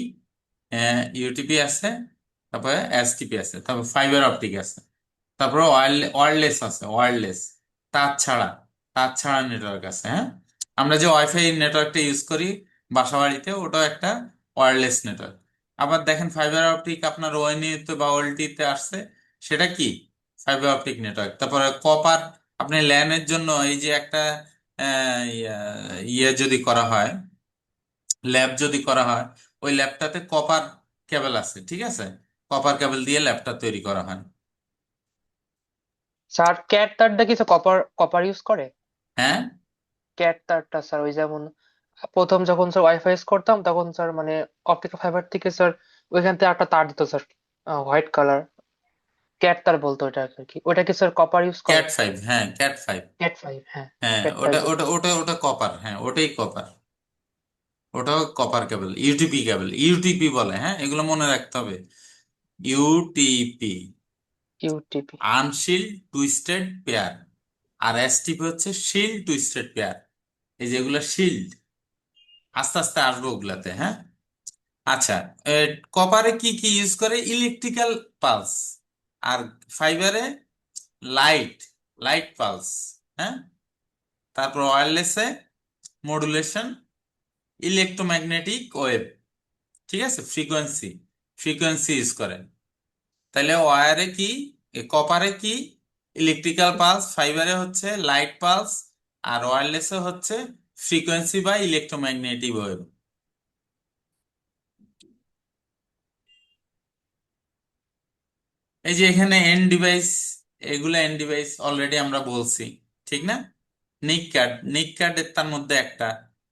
ইউটিপি আছে, তারপরে এসটিপি আছে, তারপর ফাইবার অপটিক আছে, তারপরে ওয়্যারলেস আছে, ওয়্যারলেস, তার ছাড়া, তার ছাড়া নেটওয়ার্ক আছে। হ্যাঁ, আমরা যে ওয়াইফাই নেটওয়ার্কটা ইউজ করি বাসা বাড়িতে, ওটাও একটা ওয়্যারলেস নেটওয়ার্ক। আবার দেখেন ফাইবার অপটিক আপনার ওএনইতে বা ওএলটিতে আসছে, সেটা কি? Fibre optic network. তারপরে কপার, আপনি ল্যানের জন্য এই যে একটা ইয়ে যদি করা হয়, ল্যাব যদি করা হয়, ওই ল্যাবটাতে কপার কেবল আছে। ঠিক আছে, কপার কেবল দিয়ে ল্যাবটা তৈরি করা হয়। স্যার ক্যাট তারটা কি স্যার কপার কপার ইউজ করে? হ্যাঁ, ক্যাট তারটা স্যার ওই যেমন প্রথম যখন স্যার ওয়াইফাই ইউজ করতাম তখন স্যার মানে অপটিক্যাল ফাইবার থেকে স্যার ওইখান থেকে একটা তার দিত স্যার, হোয়াইট কালার, ক্যাট তার বলতো ওটা আর কি। ওটা কি স্যার কপার ইউজ করে? ক্যাট 5, হ্যাঁ ক্যাট 5। ক্যাট 5, হ্যাঁ। হ্যাঁ ক্যাট ওটা ফাইভ ওটা ওটা ওটা কপার, হ্যাঁ ওটাই কপার। ওটাও copper cable, UTP cable, UTP বলে, হ্যাঁ এগুলো মনে রাখতে হবে। UTP, UTP. Unshielded twisted pair. আর এসটিপি হচ্ছে শিল্ড টুইস্টেড পেয়ার। এই যেগুলো শিল্ড, আস্তে আস্তে আসবো ওগুলাতে, হ্যাঁ। আচ্ছা, কপারে কি কি ইউজ করে? Electrical pulse. আর ফাইবারে লাইট, লাইট পালস, হ্যাঁ। তারপর ওয়্যারলেসে মডুলেশন, ইলেকট্রোম্যাগনেটিক ওয়েভ, ঠিক আছে, ফ্রিকোয়েন্সি, ফ্রিকোয়েন্সি ইউজ করে। তাহলে ওয়্যারে কি, কপারে কি ইলেকট্রিক্যাল পালস, ফাইবারে হচ্ছে লাইট পালস, আর ওয়্যারলেসে হচ্ছে ফ্রিকোয়েন্সি বা ইলেকট্রোম্যাগনেটিক ওয়েভ। এই যে এখানে এন্ড ডিভাইস, এগুলো এন্ড ডিভাইস অলরেডি আমরা বলছি, ঠিক না? নিক কার্ড, নিক কার্ডের তার মধ্যে একটা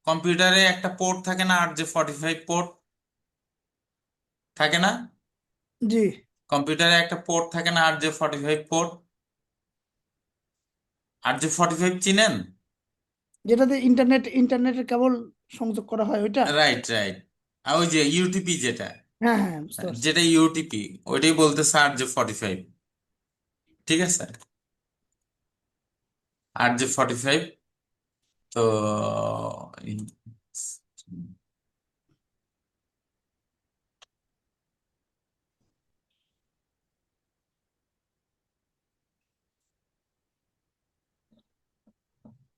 কম্পিউটারে একটা পোর্ট থাকে না, RJ45 পোর্ট থাকে না? জি, কম্পিউটারে একটা পোর্ট থাকে না, RJ45 পোর্ট। RJ45 চিনেন? যেটাতে ইন্টারনেটের কেবল সংযোগ করা হয় ওইটা। Right right. আর ওই যে ইউটিপি যেটা, হ্যাঁ হ্যাঁ, বুঝতে পারছি। যেটা ইউটিপি, ওইটাই বলতেছে RJ45, ঠিক আছে। RJ45, তো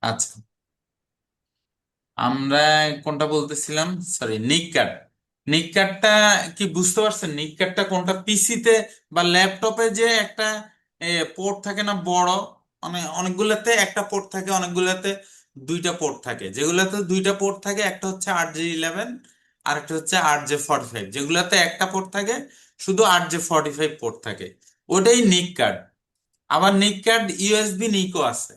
আচ্ছা, আমরা কোনটা বলতেছিলাম, সরি, নিক কার্ড। নিক কার্ডটা কি বুঝতে পারছেন? নিক কার্ডটা কোনটা? পিসিতে বা ল্যাপটপে যে একটা পোর্ট থাকে না বড়, মানে অনেকগুলোতে একটা পোর্ট থাকে, অনেকগুলোতে দুইটা পোর্ট থাকে। যেগুলোতে দুইটা পোর্ট থাকে একটা হচ্ছে RJ11, আর একটা হচ্ছে RJ45। যেগুলোতে একটা পোর্ট থাকে, শুধু RJ45 পোর্ট থাকে, ওটাই নিক কার্ড। আবার নিক কার্ড ইউএসবি নিকও আছে,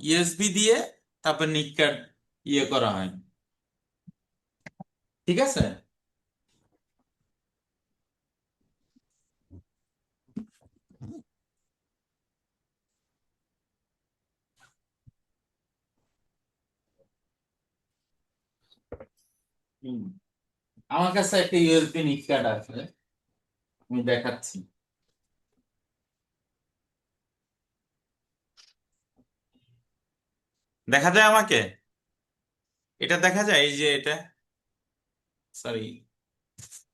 ইউএসবি দিয়ে তারপর নিক কার্ড ইয়ে করা হয়, ঠিক আছে। হুম। আমার কাছে একটা ইউএসবি নিক কার্ড আছে, আমি দেখাচ্ছি। দেখা যায় আমাকে? এটা দেখা যায়, এই যে এটা, সরি,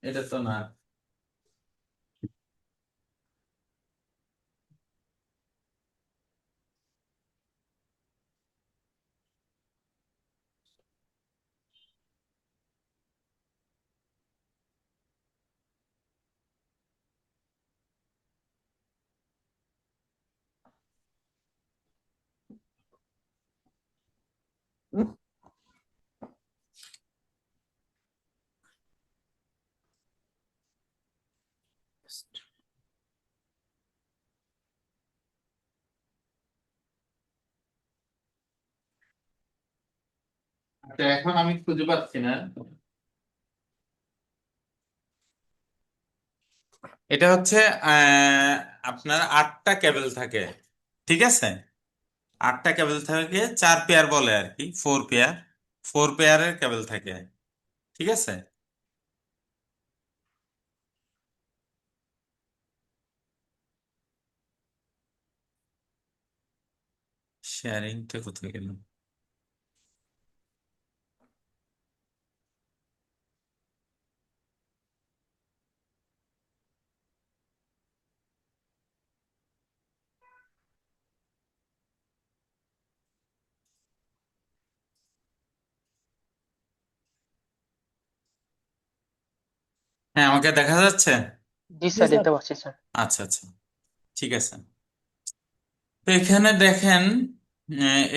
এটা তো না। আচ্ছা, এখন আমি খুঁজে পাচ্ছি না। এটা হচ্ছে আহ, আপনার 8টা কেবল থাকে, ঠিক আছে। 8টা কেবল থাকে, 4 পেয়ার বলে আর কি, 4 পেয়ার, 4 পেয়ারের কেবল থাকে, ঠিক আছে। শেয়ারিংটা কোথায় গেল? হ্যাঁ, আমাকে দেখা যাচ্ছে। জি জি স্যার, স্যার। দেখতে পাচ্ছি স্যার। আচ্ছা আচ্ছা, ঠিক আছে। তো এখানে দেখেন,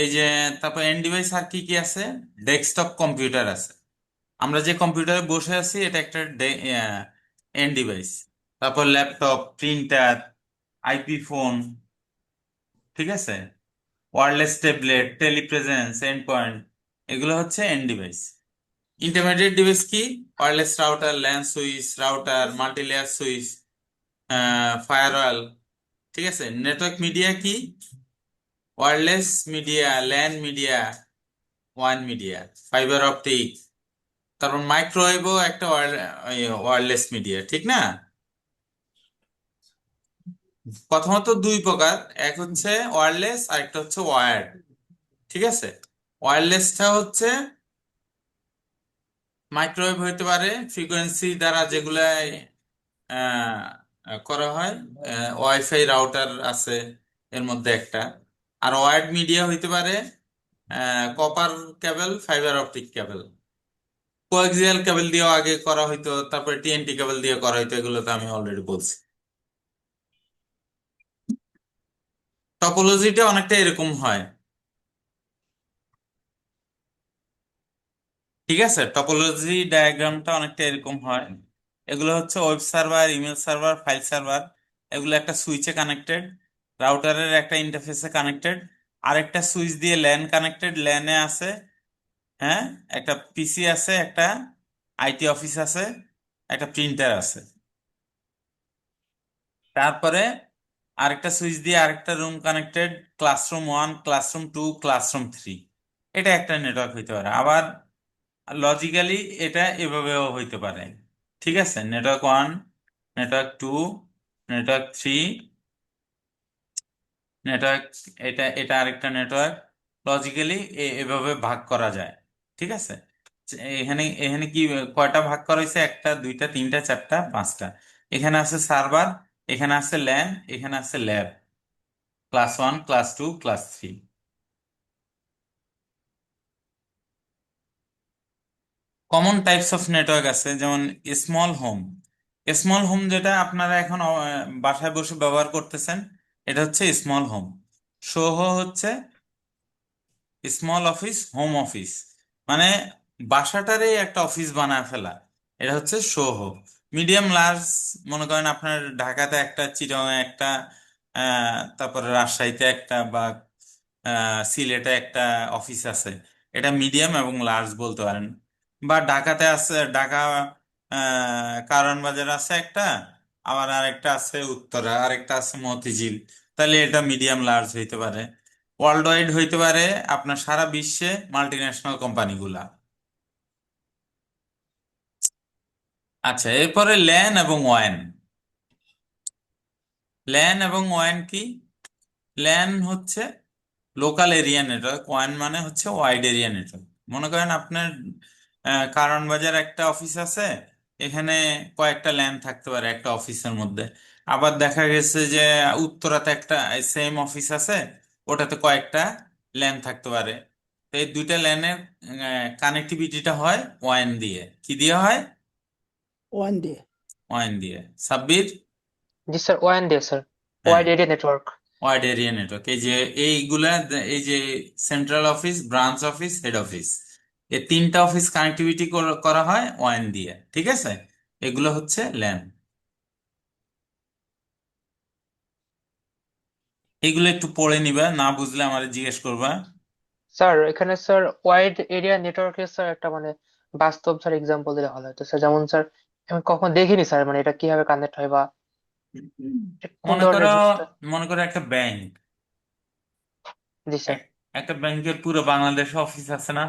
এই যে, তারপর এন্ড ডিভাইস আর কি কি আছে? ডেস্কটপ কম্পিউটার আছে। আমরা যে কম্পিউটারে বসে আছি এটা একটা এন্ড ডিভাইস। তারপর ল্যাপটপ, প্রিন্টার, আইপি ফোন, ঠিক আছে, wireless tablet, telepresence, end point, এগুলো হচ্ছে এন্ড ডিভাইস। ইন্টারমিডিয়েট ডিভাইস কি? Wireless router, LAN switch, router, multi layer switch, firewall. ঠিক আছে, নেটওয়ার্ক মিডিয়া কি? Wireless media, LAN media, one media, fibre optic. তারপর মাইক্রোওয়েভও একটা ওয়্যারলেস মিডিয়া, ঠিক না? প্রথমত দুই প্রকার, এক হচ্ছে ওয়্যারলেস আর একটা হচ্ছে ওয়্যার্ড। ঠিক আছে, ওয়্যারলেসটা হচ্ছে মাইক্রোওয়েভ হইতে পারে, ফ্রিকোয়েন্সি দ্বারা যেগুলা করা হয়। ওয়াইফাই রাউটার আছে এর মধ্যে একটা। আর ওয়্যার্ড মিডিয়া হইতে পারে কপার কেবল, ফাইবার অপটিক কেবল। কোয়াক্সিয়াল কেবল দিয়েও আগে করা হইতো, তারপরে টিএনটি কেবল দিয়ে করা হইতো, এগুলো তো আমি অলরেডি বলছি। টপোলজিটা অনেকটা এরকম হয়। ঠিক আছে, টপোলজি ডায়াগ্রামটা অনেকটা এরকম হয়। এগুলো হচ্ছে web server, email server, file server. এগুলো একটা সুইচে কানেক্টেড, রাউটারের একটা ইন্টারফেসে কানেক্টেড, আরেকটা সুইচ দিয়ে ল্যান কানেক্টেড, ল্যানে আছে। হ্যাঁ, একটা পিসি আছে, একটা আইটি অফিস আছে, একটা প্রিন্টার আছে। তারপরে আরেকটা সুইচ দিয়ে আরেকটা room connected, classroom 1, classroom 2, classroom 3। এটা একটা নেটওয়ার্ক হইতে পারে। আবার লজিক্যালি এটা এভাবেও হইতে পারে। ঠিক আছে, নেটওয়ার্ক 1, নেটওয়ার্ক 2, নেটওয়ার্ক 3, নেটওয়ার্ক, এটা এটা আরেকটা নেটওয়ার্ক। লজিক্যালি এভাবে ভাগ করা যায়। ঠিক আছে, এখানে এখানে কি কয়টা ভাগ করা হয়েছে? একটা, দুইটা, তিনটা, চারটা, পাঁচটা। এখানে আছে সার্ভার, এখানে আছে ল্যান, এখানে আছে lab, class 1, class 2, class 3। Common types of network আছে, যেমন স্মল হোম। স্মল হোম যেটা আপনারা এখন বাসায় বসে ব্যবহার করতেছেন, এটা হচ্ছে স্মল হোম। সোহো হচ্ছে স্মল অফিস, হোম অফিস, মানে বাসাটারে একটা অফিস বানায় ফেলা, এটা হচ্ছে সোহো। মিডিয়াম লার্জ, মনে করেন আপনার ঢাকাতে একটা, চিটাগাং একটা, তারপরে রাজশাহীতে একটা, বা সিলেটে একটা অফিস আছে, এটা মিডিয়াম এবং লার্জ বলতে পারেন। বা ঢাকাতে আছে, ঢাকা কারওয়ান বাজার আছে একটা, আবার আরেকটা আছে উত্তরা, আরেকটা আছে মতিঝিল, তাহলে এটা মিডিয়াম লার্জ হইতে পারে। ওয়ার্ল্ড ওয়াইড হইতে পারে আপনার সারা বিশ্বে মাল্টি ন্যাশনাল কোম্পানিগুলা। আচ্ছা, এরপরে ল্যান এবং ওয়ান। ল্যান এবং ওয়ান কি? ল্যান হচ্ছে লোকাল এরিয়া নেটওয়ার্ক, ওয়ান মানে হচ্ছে ওয়াইড এরিয়া নেটওয়ার্ক। মনে করেন আপনার কারওয়ান বাজার একটা অফিস আছে, এখানে কয়েকটা ল্যান থাকতে পারে একটা অফিসের মধ্যে। আবার দেখা গেছে যে উত্তরাতে একটা সেম অফিস আছে, ওটাতে কয়েকটা ল্যান থাকতে পারে। তো এই দুইটা ল্যানের কানেক্টিভিটিটা হয় ওয়ান দিয়ে। কি দিয়ে হয়? One day. ওয়ান দিয়ে। সাব্বির? জি স্যার, ওয়ান ডে স্যার, হ্যাঁ, wide area network. Wide area network. এই যে এইগুলা, এই যে central office, branch office, head office, এই তিনটা অফিস কানেক্টিভিটি করা হয় ওয়ান দিয়ে। ঠিক আছে, এগুলো হচ্ছে ল্যান। এগুলো একটু পড়ে নিবা, না বুঝলে আমারে জিজ্ঞেস করবা। স্যার এখানে স্যার ওয়াইড এরিয়া নেটওয়ার্কের স্যার একটা মানে বাস্তব স্যার এক্সাম্পল দিলে ভালো হতো স্যার। যেমন স্যার আমি কখনো দেখিনি স্যার, মানে এটা কিভাবে কানেক্ট হয় বা এটা কোন মনে করো, ধরনের জিনিসটা। মনে করো একটা ব্যাংক। জি স্যার। একটা ব্যাংকের পুরো বাংলাদেশে অফিস আছে না?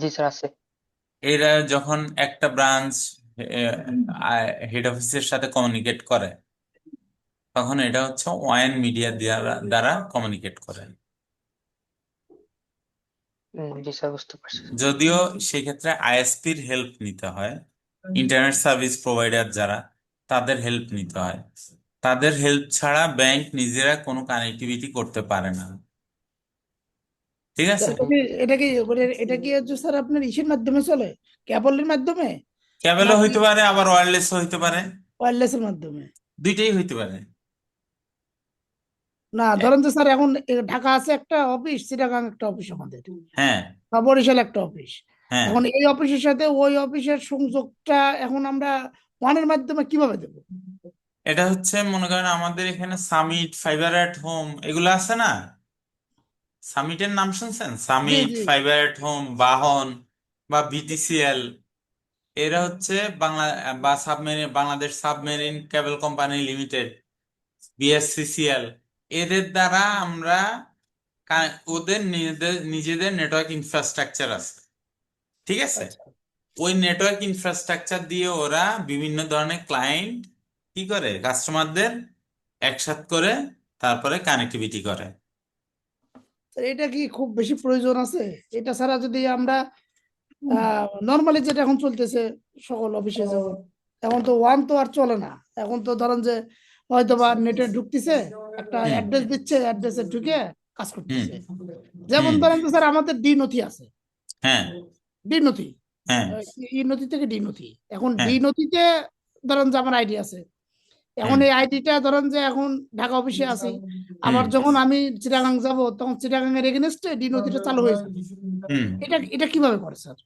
জি স্যার আছে। এরা যখন একটা ব্রাঞ্চ হেড অফিসের সাথে কমিউনিকেট করে, তখন এটা হচ্ছে ওয়ান মিডিয়া দ্বারা দ্বারা কমিউনিকেট করে। জি স্যার, বুঝতে পারছি। যদিও সেক্ষেত্রে আইএসপির হেল্প নিতে হয়, ইন্টারনেট সার্ভিস প্রোভাইডার যারা, তাদের হেল্প নিতে হয়। তাদের হেল্প ছাড়া ব্যাংক নিজেরা কোনো কানেক্টিভিটি করতে পারে না। ঠিক তা আছে, এটা কি হচ্ছে স্যার আপনার ইসের মাধ্যমে চলে, কেবলের মাধ্যমে ক্যাবেলও নাকি হইতে পারে, আবার ওয়্যারলেসও হইতে পারে। ওয়্যারলেসের মাধ্যমে? দুইটাই হইতে পারে। না ধরেন তো স্যার, এখন ঢাকা আছে একটা অফিস, চিটাগাং একটা অফিস আমাদের, হ্যাঁ, বা বরিশাল একটা অফিস। হ্যাঁ, এখন এই অফিসের সাথে ওই অফিসের সংযোগটা এখন আমরা ওয়ানের মাধ্যমে কিভাবে দেবো? এটা হচ্ছে মনে করেন আমাদের এখানে সামিট, ফাইবার অ্যাট হোম, এগুলো আছে না? সামিটের নাম শুনছেন? জি সামিট, জি। ফাইবার অ্যাট হোম, বাহন, বা বিটিসিএল। এরা হচ্ছে বাংলা বা submarine, Bangladesh submarine cable company limited, BSCCL, এদের দ্বারা আমরা ওদের নিজেদের নিজেদের নেটওয়ার্ক ইনফ্রাস্ট্রাকচার আছে, ঠিক আছে? আচ্ছা, ওই নেটওয়ার্ক ইনফ্রাস্ট্রাকচার দিয়ে ওরা বিভিন্ন ধরনের ক্লায়েন্ট কি করে, কাস্টমারদের একসাথে করে তারপরে কানেক্টিভিটি করে। তো এটা কি খুব বেশি প্রয়োজন আছে? এটা ছাড়া যদি আমরা নর্মালি যেটা এখন চলতেছে সকল অফিসে, যেমন এখন তো ওয়ান তো আর চলে না। এখন তো ধরেন যে হয়তো বা নেটে ঢুকতেছে, একটা হুম অ্যাড্রেস দিচ্ছে, অ্যাড্রেসে ঢুকে কাজ হুম করতেছে। যেমন হুম। ধরেন যে স্যার আমাদের ডি নথি আছে, হ্যাঁ ডি নথি, হ্যাঁ ই নথি থেকে ডি নথি। এখন হ্যাঁ। ডি নথিতে ধরেন যে আমার আইডি আছে। এখন হুম এই আইডিটা ধরেন যে এখন ঢাকা অফিসে আছি, হুম আবার যখন আমি চিটাগাং যাব তখন চিটাগাং এর এগেনস্টে ডি নথিটা চালু হয়ে যাবে। হুম। এটা এটা কিভাবে করে স্যার?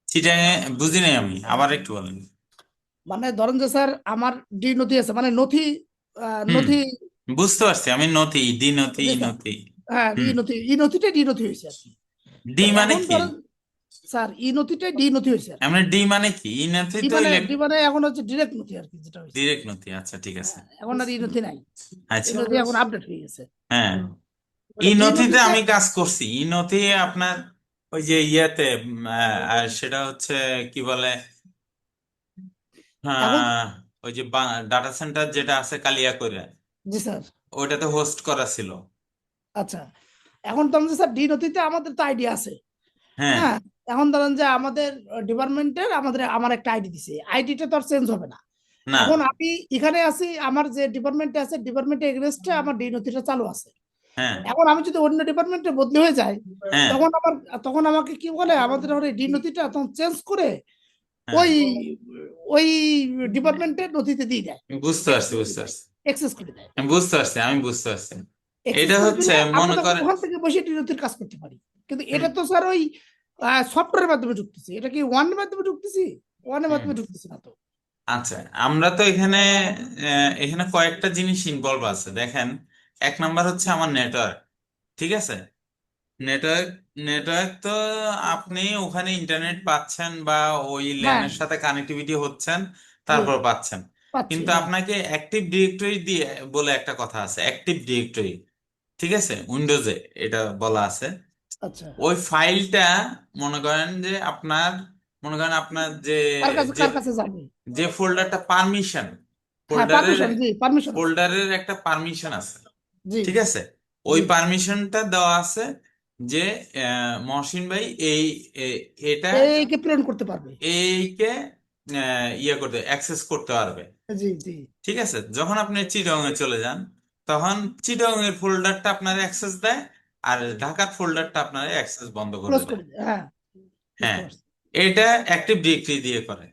সেটা বুঝি নাই আমি, আবার একটু বলেন। মানে ধরেন যে স্যার আমার ডি নথি আছে, মানে নথি, হুম, নথি। বুঝতে পারছি আমি, নথি, ডি নথি, জি ই স্যার, নথি। হ্যাঁ ই হুম। নথি, ই নথিটা ডি নথি হয়েছে আর কি। ডি তো মানে এখন কি? ধরেন স্যার ই নথিটা ডি নথি হয়েছে আর কি। আমরা ডি মানে কি? ই নথি ডি তো মানে, ডি মানে এখন হচ্ছে ডিরেক্ট নথি আর কি, যেটা হয়েছে। ডিরেক্ট নথি, আচ্ছা ঠিক আছে। এখন আর ই নথি নাই, ই আচ্ছা। নথি এখন আপডেট হয়ে গেছে। হ্যাঁ, ওটা ই ডি নথিতে নথিতে। আমি কাজ করছি। ই নথি আপনার ওই যে ইয়েতে আর সেটা হচ্ছে কি বলে, এখন ওই যে ডাটা সেন্টার যেটা আছে কালিয়াকৈরে, জি স্যার, ওইটাতে হোস্ট করা ছিল। আচ্ছা। এখন ধরেন যে স্যার ডি নথিতে আমাদের তো আইডি আছে, হ্যাঁ। হ্যাঁ। এখন ধরেন যে আমাদের ডিপার্টমেন্টের আমাদের আমার একটা আইডি দিছে, আইডিটা তো আর চেঞ্জ হবে না। না। এখন আমি এখানে আছি, আমার যে ডিপার্টমেন্টে আছে ডিপার্টমেন্টের এগেনস্টে আমার ডি নথিটা চালু আছে। হ্যাঁ এখন আমি যদি অন্য ডিপার্টমেন্টে বদলি হয়ে যাই, হ্যাঁ তখন আমার, তখন আমাকে কি বলে, আমাদের ওই ডি নথিটা তখন চেঞ্জ করে হ্যাঁ। ওই ওই ডিপার্টমেন্টের নথিতে দিয়ে দেয়, বুঝতে পারছি, অ্যাক্সেস করে বুঝতে দেয়, পারছি। অ্যাক্সেস করে দেয়। আমি বুঝতে পারছি, আমি বুঝতে পারছি। অ্যাক্সেস এটা করে হচ্ছে দিলে আমরা মনে তখন করেন, ওখান থেকে বসে ডি নথির কাজ করতে পারি। কিন্তু হুম এটা তো স্যার ওই সফটওয়্যারের মাধ্যমে ঢুকতেছি, এটা কি ওয়ানের মাধ্যমে ঢুকতেছি? ওয়ানের হুম। মাধ্যমে ঢুকতেছি না তো। আচ্ছা, আমরা তো এখানে এখানে কয়েকটা জিনিস ইনভলভ আছে দেখেন। এক নাম্বার হচ্ছে আমার নেটওয়ার্ক, ঠিক আছে? নেটওয়ার্ক, নেটওয়ার্ক তো আপনি ওখানে ইন্টারনেট পাচ্ছেন বা ওই হ্যাঁ, ল্যানের সাথে কানেক্টিভিটি হচ্ছেন, জি, তারপর পাচ্ছেন। পাচ্ছি, কিন্তু হ্যাঁ। আপনাকে অ্যাক্টিভ ডিরেক্টরি দিয়ে বলে একটা কথা আছে, অ্যাক্টিভ ডিরেক্টরি, ঠিক আছে? উইন্ডোজে এটা বলা আছে। আচ্ছা, ওই ফাইলটা মনে করেন যে আপনার, মনে করেন আপনার যে কার কাছে যে কার কাছে যাবে? যে ফোল্ডারটা পারমিশন, হ্যাঁ, ফোল্ডারের পারমিশন, জি পারমিশন আছে, ফোল্ডারের একটা পারমিশন আছে, জি ঠিক আছে? ওই জি। পারমিশনটা দেওয়া আছে যে মহসিন ভাই এই এটা এইকে প্রেরণ করতে পারবে। এইকে ইয়ে করতে, অ্যাক্সেস করতে পারবে, জি জি। ঠিক আছে? যখন আপনি চিটগং এ চলে যান, তখন চিটগং এর ফোল্ডারটা আপনার অ্যাক্সেস দেয়, আর ঢাকার ফোল্ডারটা আপনার অ্যাক্সেস বন্ধ করে ক্লোজ দেয়। করে দেয়, হ্যাঁ, বুঝতে হ্যাঁ, পারছি। এটা অ্যাক্টিভ ডিরেক্টরি দিয়ে করে।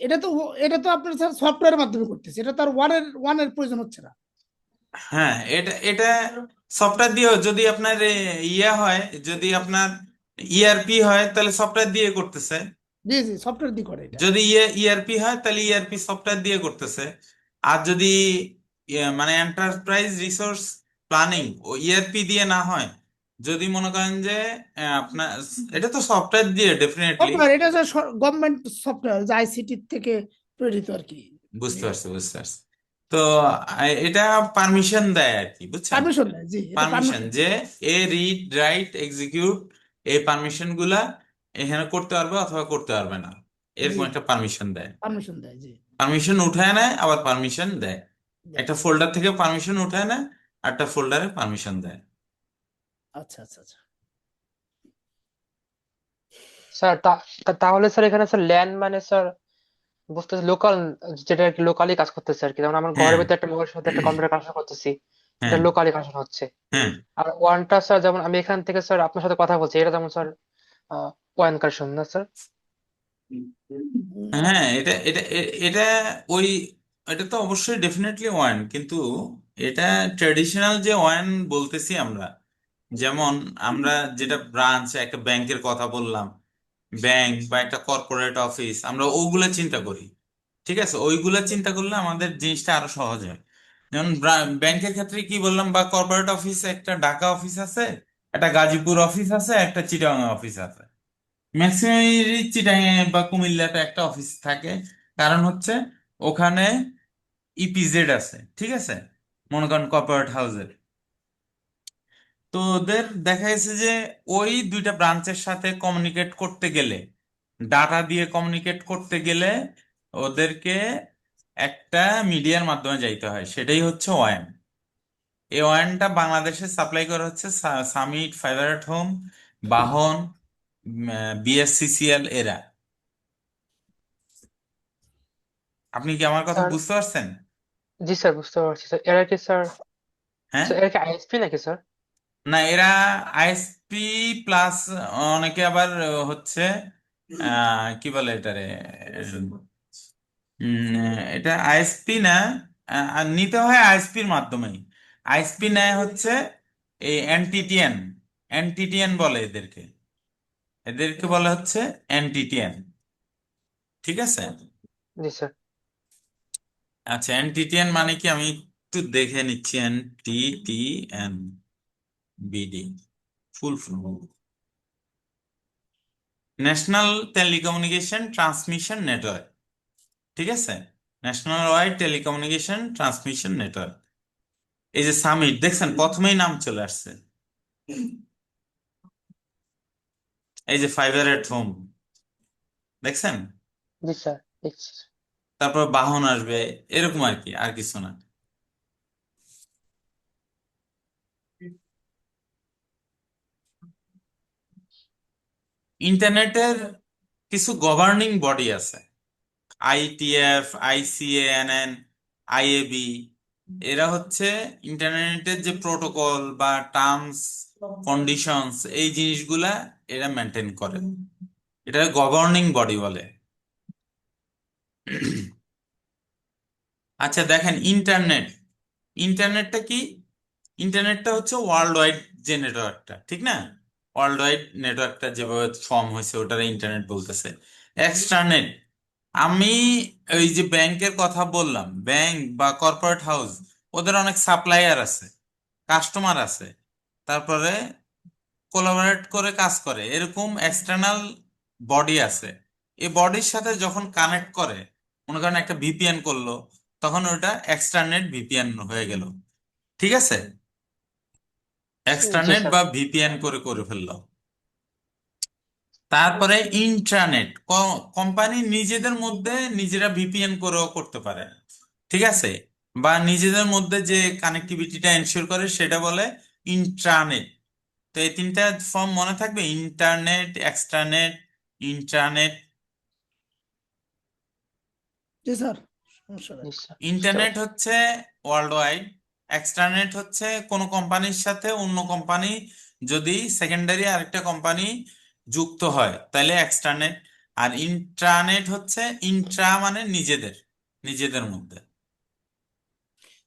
এটা তো, এটা তো আপনার স্যার সফটওয়্যারের মাধ্যমে করতেছে, এটা তো আর ওয়ানের প্রয়োজন হচ্ছে না। হ্যাঁ, এটা এটা সফটওয়্যার দিয়েও যদি আপনার ইয়া হয়, যদি আপনার ইআরপি হয় তাহলে সফটওয়্যার দিয়ে করতেছে। জি জি, সফটওয়্যার দিয়ে করে এটা। যদি ইআরপি হয় তাহলে ইআরপি সফটওয়্যার দিয়ে করতেছে। আর যদি মানে এন্টারপ্রাইজ রিসোর্স প্ল্যানিং ও ইআরপি দিয়ে না হয়, যদি মনে করেন যে আপনার, এটা তো সফটওয়্যার দিয়ে ডেফিনেটলি। সফটওয়্যার, এটা গভর্নমেন্ট সফটওয়্যার, যে আইসিটি থেকে প্রেরিত আর কি। বুঝতে পারছি, বুঝতে পারছি। তো এটা পারমিশন দেয় আর কি, বুঝছেন? পারমিশন দেয়, জি, এটা পারমিশন পারমিশন যে দেয়। এ রিড রাইট এক্সিকিউট, এই পারমিশন গুলা এখানে করতে পারবে অথবা করতে পারবে না, জি, এরকম একটা পারমিশন দেয়। পারমিশন দেয়, জি। পারমিশন উঠায় নেয় আবার পারমিশন দেয়। দেয়। একটা ফোল্ডার থেকে পারমিশন উঠায় নেয়, আর একটা ফোল্ডারে পারমিশন দেয়। আচ্ছা আচ্ছা আচ্ছা। স্যার তাহলে স্যার এখানে স্যার ল্যান মানে স্যার বুঝতেছি লোকাল, যেটা আর কি লোকালি কাজ করতেছে আর কি। যেমন আমার ঘরের হ্যাঁ ভিতরে একটা মোবাইলের সাথে একটা কম্পিউটার কানেকশন করতেছি, এটা হ্যাঁ লোকালি কানেকশন হচ্ছে। হ্যাঁ আর ওয়ানটা স্যার যেমন আমি এখান থেকে স্যার আপনার সাথে কথা বলছি, এটা যেমন স্যার ওয়ান কানেকশন না স্যার? হ্যাঁ। এটা এটা এটা ওই, এটা তো অবশ্যই ডেফিনেটলি ওয়ান, কিন্তু এটা ট্রেডিশনাল যে ওয়ান বলতেছি আমরা, যেমন আমরা যেটা ব্রাঞ্চ, একটা ব্যাংকের কথা বললাম, ব্যাংক বা একটা কর্পোরেট অফিস, আমরা ওগুলা চিন্তা করি, ঠিক আছে? ওইগুলা চিন্তা করলে আমাদের জিনিসটা আরো সহজ হয়। যেমন ব্যাংকের ক্ষেত্রে কি বললাম, বা কর্পোরেট অফিস, একটা ঢাকা অফিস আছে, একটা গাজীপুর অফিস আছে, একটা চিটাগাং অফিস আছে, ম্যাক্সিমাম চিটাগাং বা কুমিল্লাতে একটা অফিস থাকে, কারণ হচ্ছে ওখানে ইপিজেড আছে, ঠিক আছে, মনে করেন কর্পোরেট হাউসের। তো ওদের দেখা গেছে যে ওই দুইটা ব্রাঞ্চের সাথে কমিউনিকেট করতে গেলে, ডাটা দিয়ে কমিউনিকেট করতে গেলে ওদেরকে একটা মিডিয়ার মাধ্যমে যাইতে হয়, সেটাই হচ্ছে ওয়ান। এই ওয়ানটা বাংলাদেশে সাপ্লাই করা হচ্ছে সামিট, ফাইবার এট হোম, বাহন, বিএসসিসিএল এরা। আপনি কি আমার কথা স্যার বুঝতে পারছেন? জি স্যার, বুঝতে পারছি স্যার। এরা কি স্যার, হ্যাঁ, স্যার এরা কি আইএসপি নাকি স্যার? না, এরা আইএসপি প্লাস, অনেকে আবার হচ্ছে কি বলে এটারে, এটা আইএসপি না, আর নিতে হয় আইএসপির মাধ্যমেই। আইএসপি নেয় হচ্ছে এই এনটিটিএন, এনটিটিএন বলে এদেরকে, এদেরকে বলা হচ্ছে এনটিটিএন, ঠিক আছে। জি স্যার। আচ্ছা, এনটিটিএন মানে কি আমি একটু দেখে নিচ্ছি। NTTN, BD, full form national telecommunication transmission network, ঠিক আছে, national wide telecommunication transmission network. এই যে সামিট দেখছেন, প্রথমেই নাম চলে আসছে। এই যে ফাইবার এট হোম দেখছেন, জি স্যার, দেখছি। তারপর বাহন আসবে, এরকম আর কি, আর কিছু না। ইন্টারনেটের কিছু গভর্নিং বডি আছে, আইটিএফ, আইসিএএনএন, আইএবি। এরা হচ্ছে ইন্টারনেটের যে প্রোটোকল বা টার্মস কন্ডিশনস, এই জিনিসগুলা এরা মেনটেন করে, এটা গভর্নিং বডি বলে। আচ্ছা দেখেন, ইন্টারনেট, ইন্টারনেটটা কি? ইন্টারনেটটা হচ্ছে ওয়ার্ল্ড ওয়াইড যে নেটওয়ার্কটা, ঠিক না? ওয়ার্ল্ড ওয়াইড নেটওয়ার্কটা যেভাবে ফর্ম হয়েছে ওটারে ইন্টারনেট বলতেছে। এক্সট্রানেট, আমি ওই যে ব্যাংকের কথা বললাম, ব্যাংক বা কর্পোরেট হাউস, ওদের অনেক সাপ্লায়ার আছে, কাস্টমার আছে, তারপরে কোলাবোরেট করে কাজ করে, এরকম এক্সটার্নাল বডি আছে। এই বডির সাথে যখন কানেক্ট করে, মনে করেন একটা ভিপিএন করলো, তখন ওটা এক্সটারনেট ভিপিএন হয়ে গেল, ঠিক আছে, জি এক্সটারনেট স্যার। বা ভিপিএন করে করে ফেললো। তারপরে ইন্ট্রানেট, কোম্পানি নিজেদের মধ্যে নিজেরা ভিপিএন করেও করতে পারে, ঠিক আছে, বা নিজেদের মধ্যে যে কানেক্টিভিটিটা এনশিওর করে সেটা বলে ইন্ট্রানেট। তো এই তিনটা ফর্ম মনে থাকবে, ইন্টারনেট, এক্সট্রানেট, ইন্ট্রানেট। জি স্যার, সমস্যা জি নেই। স্যার, বুঝতে ইন্টারনেট পারছি। হচ্ছে ওয়ার্ল্ড ওয়াইড, এক্সট্রানেট হচ্ছে কোনো কোম্পানির সাথে অন্য কোম্পানি যদি সেকেন্ডারি আরেকটা কোম্পানি যুক্ত হয় তাহলে এক্সট্রানেট। আর ইন্ট্রানেট হচ্ছে ইন্ট্রা মানে নিজেদের, নিজেদের মধ্যে।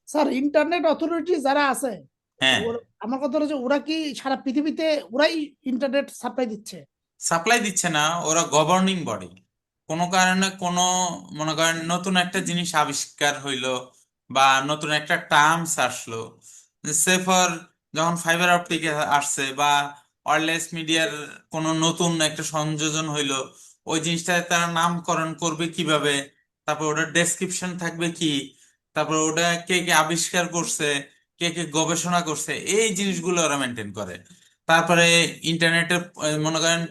স্যার, ইন্টারনেট অথরিটি যারা আছে, হ্যাঁ, আমার কথা হচ্ছে ওরা কি সারা পৃথিবীতে ওরাই ইন্টারনেট সাপ্লাই দিচ্ছে? সাপ্লাই দিচ্ছে না, ওরা গভর্নিং বডি। কোনো কারণে কোনো, মনে করেন নতুন একটা জিনিস আবিষ্কার হইলো বা নতুন একটা টার্মস আসলো, সে ফর, যখন ফাইবার অপটিক আসছে বা ওয়্যারলেস মিডিয়ার কোনো নতুন একটা সংযোজন হইলো, ওই জিনিসটা তারা নামকরণ করবে কিভাবে, তারপর ওটার ডেসক্রিপশন থাকবে কি, তারপর ওটা কে কে আবিষ্কার করছে, কে কে গবেষণা করছে, এই জিনিসগুলো ওরা মেনটেন করে। তারপরে ইন্টারনেটের মনে করেন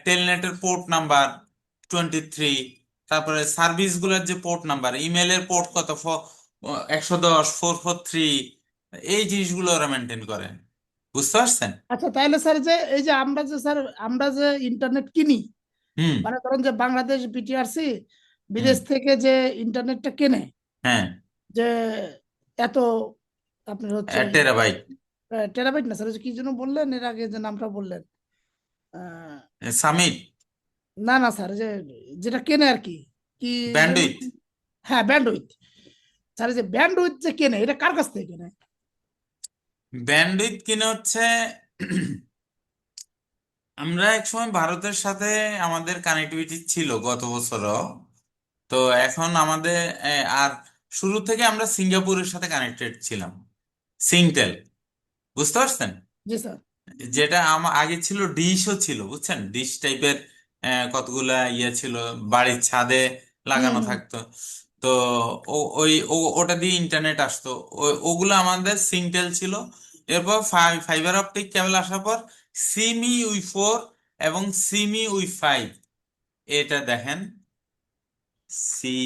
টেলনেটের পোর্ট নাম্বার 23, তারপরে সার্ভিস গুলোর যে পোর্ট নাম্বার, ইমেলের পোর্ট কত, 110, 443, এই জিনিসগুলো ওরা মেনটেন করে। বুঝতে পারছেন? আচ্ছা, তাহলে স্যার যে এই যে আমরা যে স্যার আমরা যে ইন্টারনেট কিনি, হুম, মানে ধরেন যে বাংলাদেশ বিটিআরসি হুম, বিদেশ থেকে যে ইন্টারনেটটা কেনে, হ্যাঁ, যে এত আপনার হচ্ছে টেরাবাইট, টেরাবাইট না স্যার, ওই যে কি যেন বললেন এর আগে যে নামটা বললেন, আহ, সামিট, না না স্যার, যে যেটা কেনে আর কি, কি যেন, ব্যান্ডউইথ। হ্যাঁ ব্যান্ডউইথ। স্যার এই যে ব্যান্ডউইথ যে কেনে, এটা কার কাছ থেকে কেনে? ব্যান্ডউইথ কিনে হচ্ছে আমরা একসময় ভারতের সাথে আমাদের কানেক্টিভিটি ছিল গত বছরও। তো এখন আমাদের আর শুরু থেকে আমরা সিঙ্গাপুরের সাথে কানেক্টেড ছিলাম, সিংটেল, বুঝতে পারছেন? জি স্যার। যেটা আমার আগে ছিল, ডিশও ছিল, বুঝছেন, ডিশ টাইপের কতগুলা ইয়ে ছিল, বাড়ির ছাদে হুম লাগানো হুম। থাকতো। তো ওটা দিয়ে ইন্টারনেট আসতো। ওগুলো আমাদের সিংটেল ছিল। এরপর ফাইবার অপটিক কেবল আসার পর সিমি উই 4 এবং সিমি উই 5, এটা দেখেন, see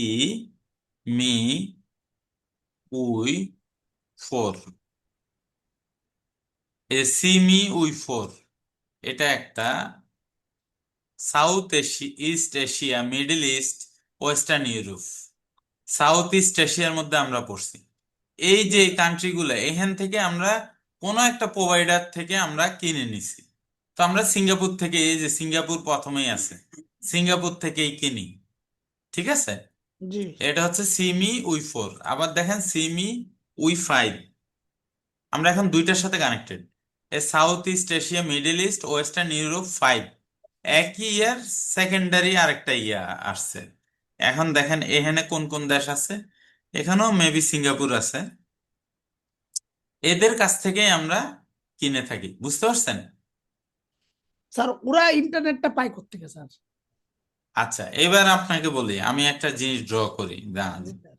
me we 4, Simi we 4, এটা একটা south Asia, east Asia, middle east, western Europe, south east এশিয়ার মধ্যে আমরা পড়ছি। এই যে কান্ট্রিগুলো, এখান থেকে আমরা কোনো একটা প্রোভাইডার থেকে আমরা কিনে নিছি। তো আমরা সিঙ্গাপুর থেকে, এই যে সিঙ্গাপুর প্রথমেই আছে, সিঙ্গাপুর থেকেই কিনি, ঠিক আছে। জি। এটা হচ্ছে সিমি উই 4। আবার দেখেন সিমি উই 5, আমরা এখন দুইটার সাথে কানেক্টেড। এ south east Asia, middle east, western Europe 5, একই ইয়ার সেকেন্ডারি আরেকটা ইয়া আসছে। এখন দেখেন এখানে কোন কোন দেশ আছে, এখানেও মেবি সিঙ্গাপুর আছে। এদের কাছ থেকেই আমরা কিনে থাকি, বুঝতে পারছেন? স্যার ওরা ইন্টারনেটটা পায় কোত্থেকে স্যার? আচ্ছা, এবার আপনাকে বলি, আমি একটা জিনিস ড্র করি, দাঁড়ান। জি স্যার।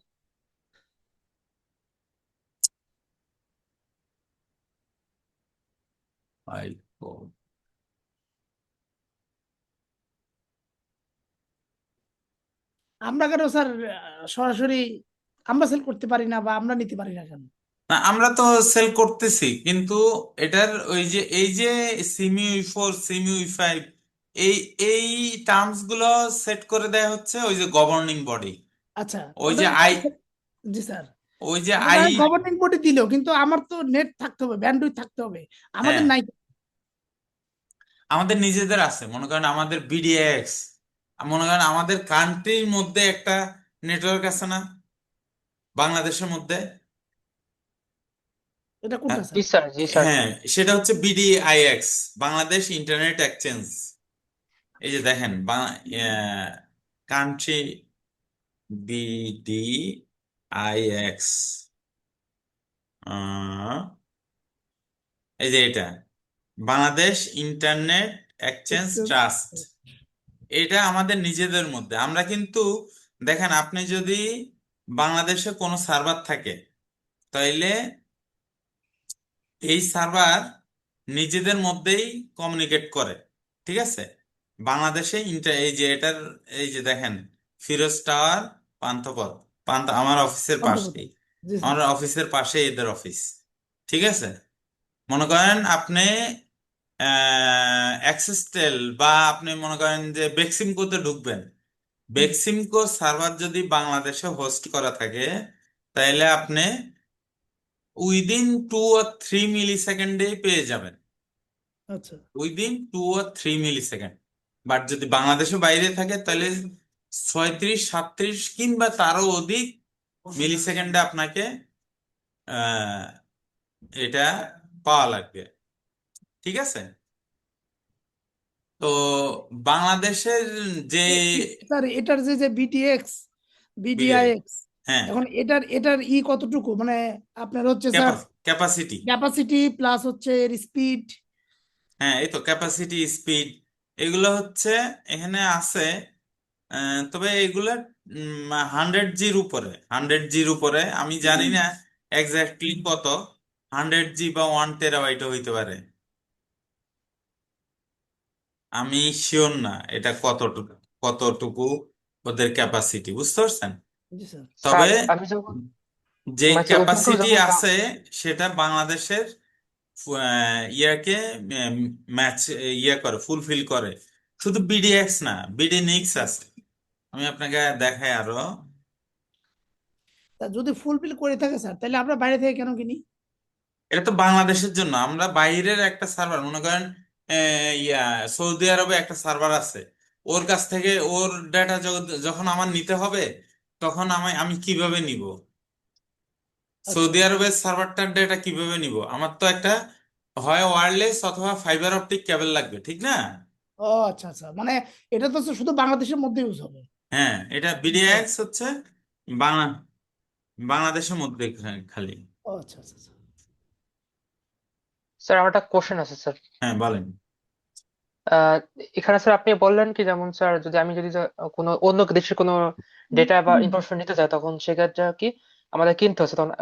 আমরা কেন স্যার সরাসরি আমরা সেল করতে পারি না বা আমরা নিতে পারি না কেন? না, আমরা তো সেল করতেছি, কিন্তু এটার ওই যে এই যে সিমিউই 4, সিমিউই 5, এই এই টার্মস গুলো সেট করে দেয়া হচ্ছে ওই যে গভর্নিং বডি, আচ্ছা, ওই ওটা যে তো আই, জি স্যার। ওই যে ওটা আই, গভর্নিং বডি দিল, কিন্তু আমার তো নেট থাকতে হবে, ব্যান্ডউইথ থাকতে হবে, আমাদের হ্যাঁ, নাই। আমাদের নিজেদের আছে, মনে করেন আমাদের বিডিএক্স, মনে করেন আমাদের কান্ট্রির মধ্যে একটা নেটওয়ার্ক আছে না, বাংলাদেশের মধ্যে। এটা হ্যাঁ, কোনটা জি স্যার? স্যার, জি স্যার। হ্যাঁ, সেটা হচ্ছে বিডিআইএক্স, বাংলাদেশ ইন্টারনেট এক্সচেঞ্জ। এই যে দেখেন, কান্ট্রি বিডিআইএক্স, এই যে এটা বাংলাদেশ ইন্টারনেট এক্সচেঞ্জ ট্রাস্ট। এটা আমাদের নিজেদের মধ্যে আমরা কিন্তু, দেখেন আপনি যদি বাংলাদেশে কোনো সার্ভার থাকে, তাইলে এই সার্ভার নিজেদের মধ্যেই কমিউনিকেট করে, ঠিক আছে। বাংলাদেশে এই যে এটার, এই যে দেখেন, ফিরোজ টাওয়ার, পান্থপথ, আমার অফিসের অন্তর্গত। পাশেই, জি স্যার। আমার অফিসের পাশে এদের অফিস, ঠিক আছে। মনে করেন আপনি অ্যাক্সেসটেল বা আপনি মনে করেন যে বেক্সিমকোতে ঢুকবেন, হুম। বেক্সিমকো সার্ভার যদি বাংলাদেশে হোস্ট করা থাকে, তাহলে আপনি উইদিন 2 or 3 মিলি সেকেন্ডে পেয়ে যাবেন, আচ্ছা। Within 2 or 3 millisecond. But যদি বাংলাদেশের বাইরে থাকে, তাহলে 36, 37 কিংবা তারও অধিক মিলিসেকেন্ডে আপনাকে আহ, এটা পাওয়া লাগবে, ঠিক আছে। তো বাংলাদেশের যে স্যার এটার যে যে বিটিএক্স, বিডিআই, বিডিআইএক্স, হ্যাঁ, এখন এটার এটার কতটুকু, মানে আপনার হচ্ছে স্যার ক্যাপাসিটি, ক্যাপাসিটি প্লাস হচ্ছে এর স্পিড? হ্যাঁ, এই তো ক্যাপাসিটি, স্পিড, এগুলো হচ্ছে এখানে আছে। তবে এগুলা 100G'র উপরে, 100G'র উপরে, আমি জানি না এক্স্যাক্টলি কত, 100G বা 1 টেরাবাইটও হইতে পারে, আমি শিওর না এটা কতটুকু, কতটুকু ওদের ক্যাপাসিটি, বুঝতে পারছেন। জি স্যার। তবে স্যার আমি যখন যে মানে ওপেন করে ক্যাপাসিটি যখন আছে সেটা বাংলাদেশের ইয়াকে ম্যাচ ইয়ে করে, ফুলফিল করে। শুধু বিডিএক্স না, বিডিনিক্স আছে, আমি আপনাকে দেখাই আরো। তা যদি ফুলফিল করে থাকে স্যার, তাহলে আমরা বাইরে থেকে কেন কিনি? এটা তো বাংলাদেশের জন্য, আমরা বাইরের একটা সার্ভার, মনে করেন ইয়া সৌদি আরবে একটা সার্ভার আছে, ওর কাছ থেকে ওর ডেটা যখন আমার নিতে হবে, তখন আমি কিভাবে নিব? আচ্ছা। সৌদি আরবের সার্ভারটার ডেটা কিভাবে নিব? আমার তো একটা হয় ওয়্যারলেস অথবা ফাইবার অপটিক কেবল লাগবে, ঠিক না? ও আচ্ছা আচ্ছা, মানে এটা তো শুধু বাংলাদেশের মধ্যে ইউজ হবে। হ্যাঁ, এটা ও বিডিএক্স হচ্ছে বাংলা বাংলাদেশের মধ্যে খালি। ও আচ্ছা আচ্ছা আচ্ছা। স্যার আমার একটা কোশ্চেন আছে স্যার। হ্যাঁ, বলেন। আহ, এখানে স্যার আপনি বললেন কি, যেমন স্যার যদি কোনো অন্য দেশের কোনো ডেটা বা ইনফরমেশন নিতে চাই, তখন সেক্ষেত্রে কি আমাদের কিনতে হচ্ছে? তখন